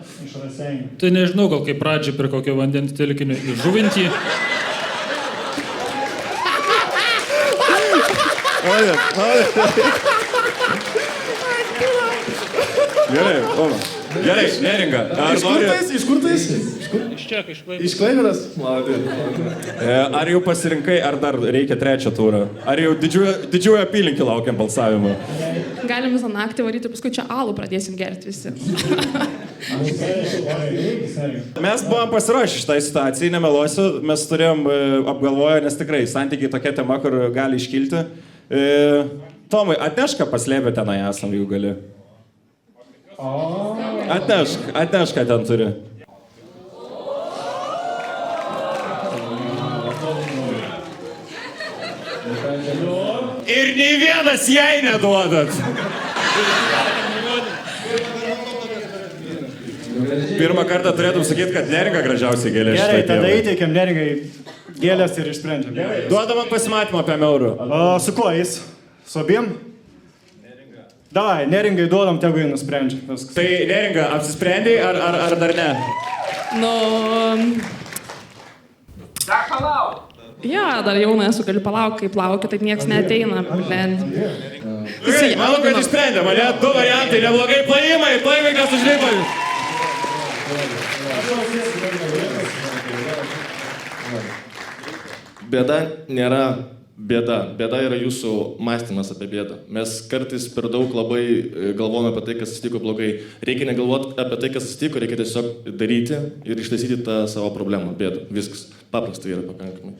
S5: Tai nežinau, gal kaip pradžiai prie kokio vandens telkinio įžuvintį.
S1: Gerai, Oma. Gerai, Neringa. Ar,
S3: Iš kur
S1: nori,
S3: tu esi? Iš kur tu esi?
S5: Iš čia, iš Klaipėdos.
S3: Iš Klaipėdos? Maladė.
S1: ar jau pasirinkai, ar dar reikia trečią turą? Ar jau didžiųjų apylinkį laukiam balsavimo?
S6: Galim visą naktį varyti, paskui čia alų pradėsim gerti visi.
S1: Mes buvom pasiruošę šitai situacijai, nemeluosiu, mes turėjom apgalvoję, nes tikrai santykiai tokia tema, kur gali iškilti. Tomai, atnešką paslėpę tenai esam, jeigu gali. Atnešką ten turi. Ir nei vienas jai neduodat. Pirmą kartą turėtum sakyti, kad Neringa gražiausiai gėlė
S2: Gerai,
S1: šitai
S2: tada
S1: temai.
S2: įteikiam Neringai gėlės ir išsprendžiam.
S1: Duoda man pasimatymą apie eurų.
S2: O su kuo jis? Su abiem? Davai, Neringai duodam, tegu jį nusprendžia. Viskas.
S1: Tai Neringa, apsisprendai ar dar ne?
S6: Nu...
S5: Dar palauk.
S6: Jo, dar jauna esu, galiu palaukti, kaip laukia, taip niekas neateina. Bet...
S1: Gerai, manau, kad išsprendė. Mane du variantai, neblogai plojimai, kas užlipo.
S3: Bėda nėra bėda. Bėda yra jūsų mąstymas apie bėdą. Mes kartais per daug labai galvojame apie tai, kas atsitiko blogai. Reikia negalvoti apie tai, kas atsitiko, reikia tiesiog daryti ir ištaisyti tą savo problemą, bėdą. Viskas. Paprastai yra pakankamai.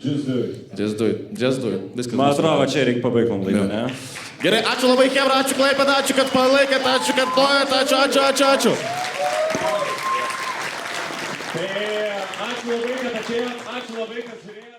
S3: Just do it. Viskas.
S1: Man atrodo, čia reikia pabaigti laidą, ne?
S3: Gerai, ačiū labai, Chebra, ačiū Klaipėda, ačiū, kad palaikėt, ačiū, kad plojat, ačiū.
S1: Tai ačiū labai, kad atėjot, ačiū labai, kad žiūrėjot.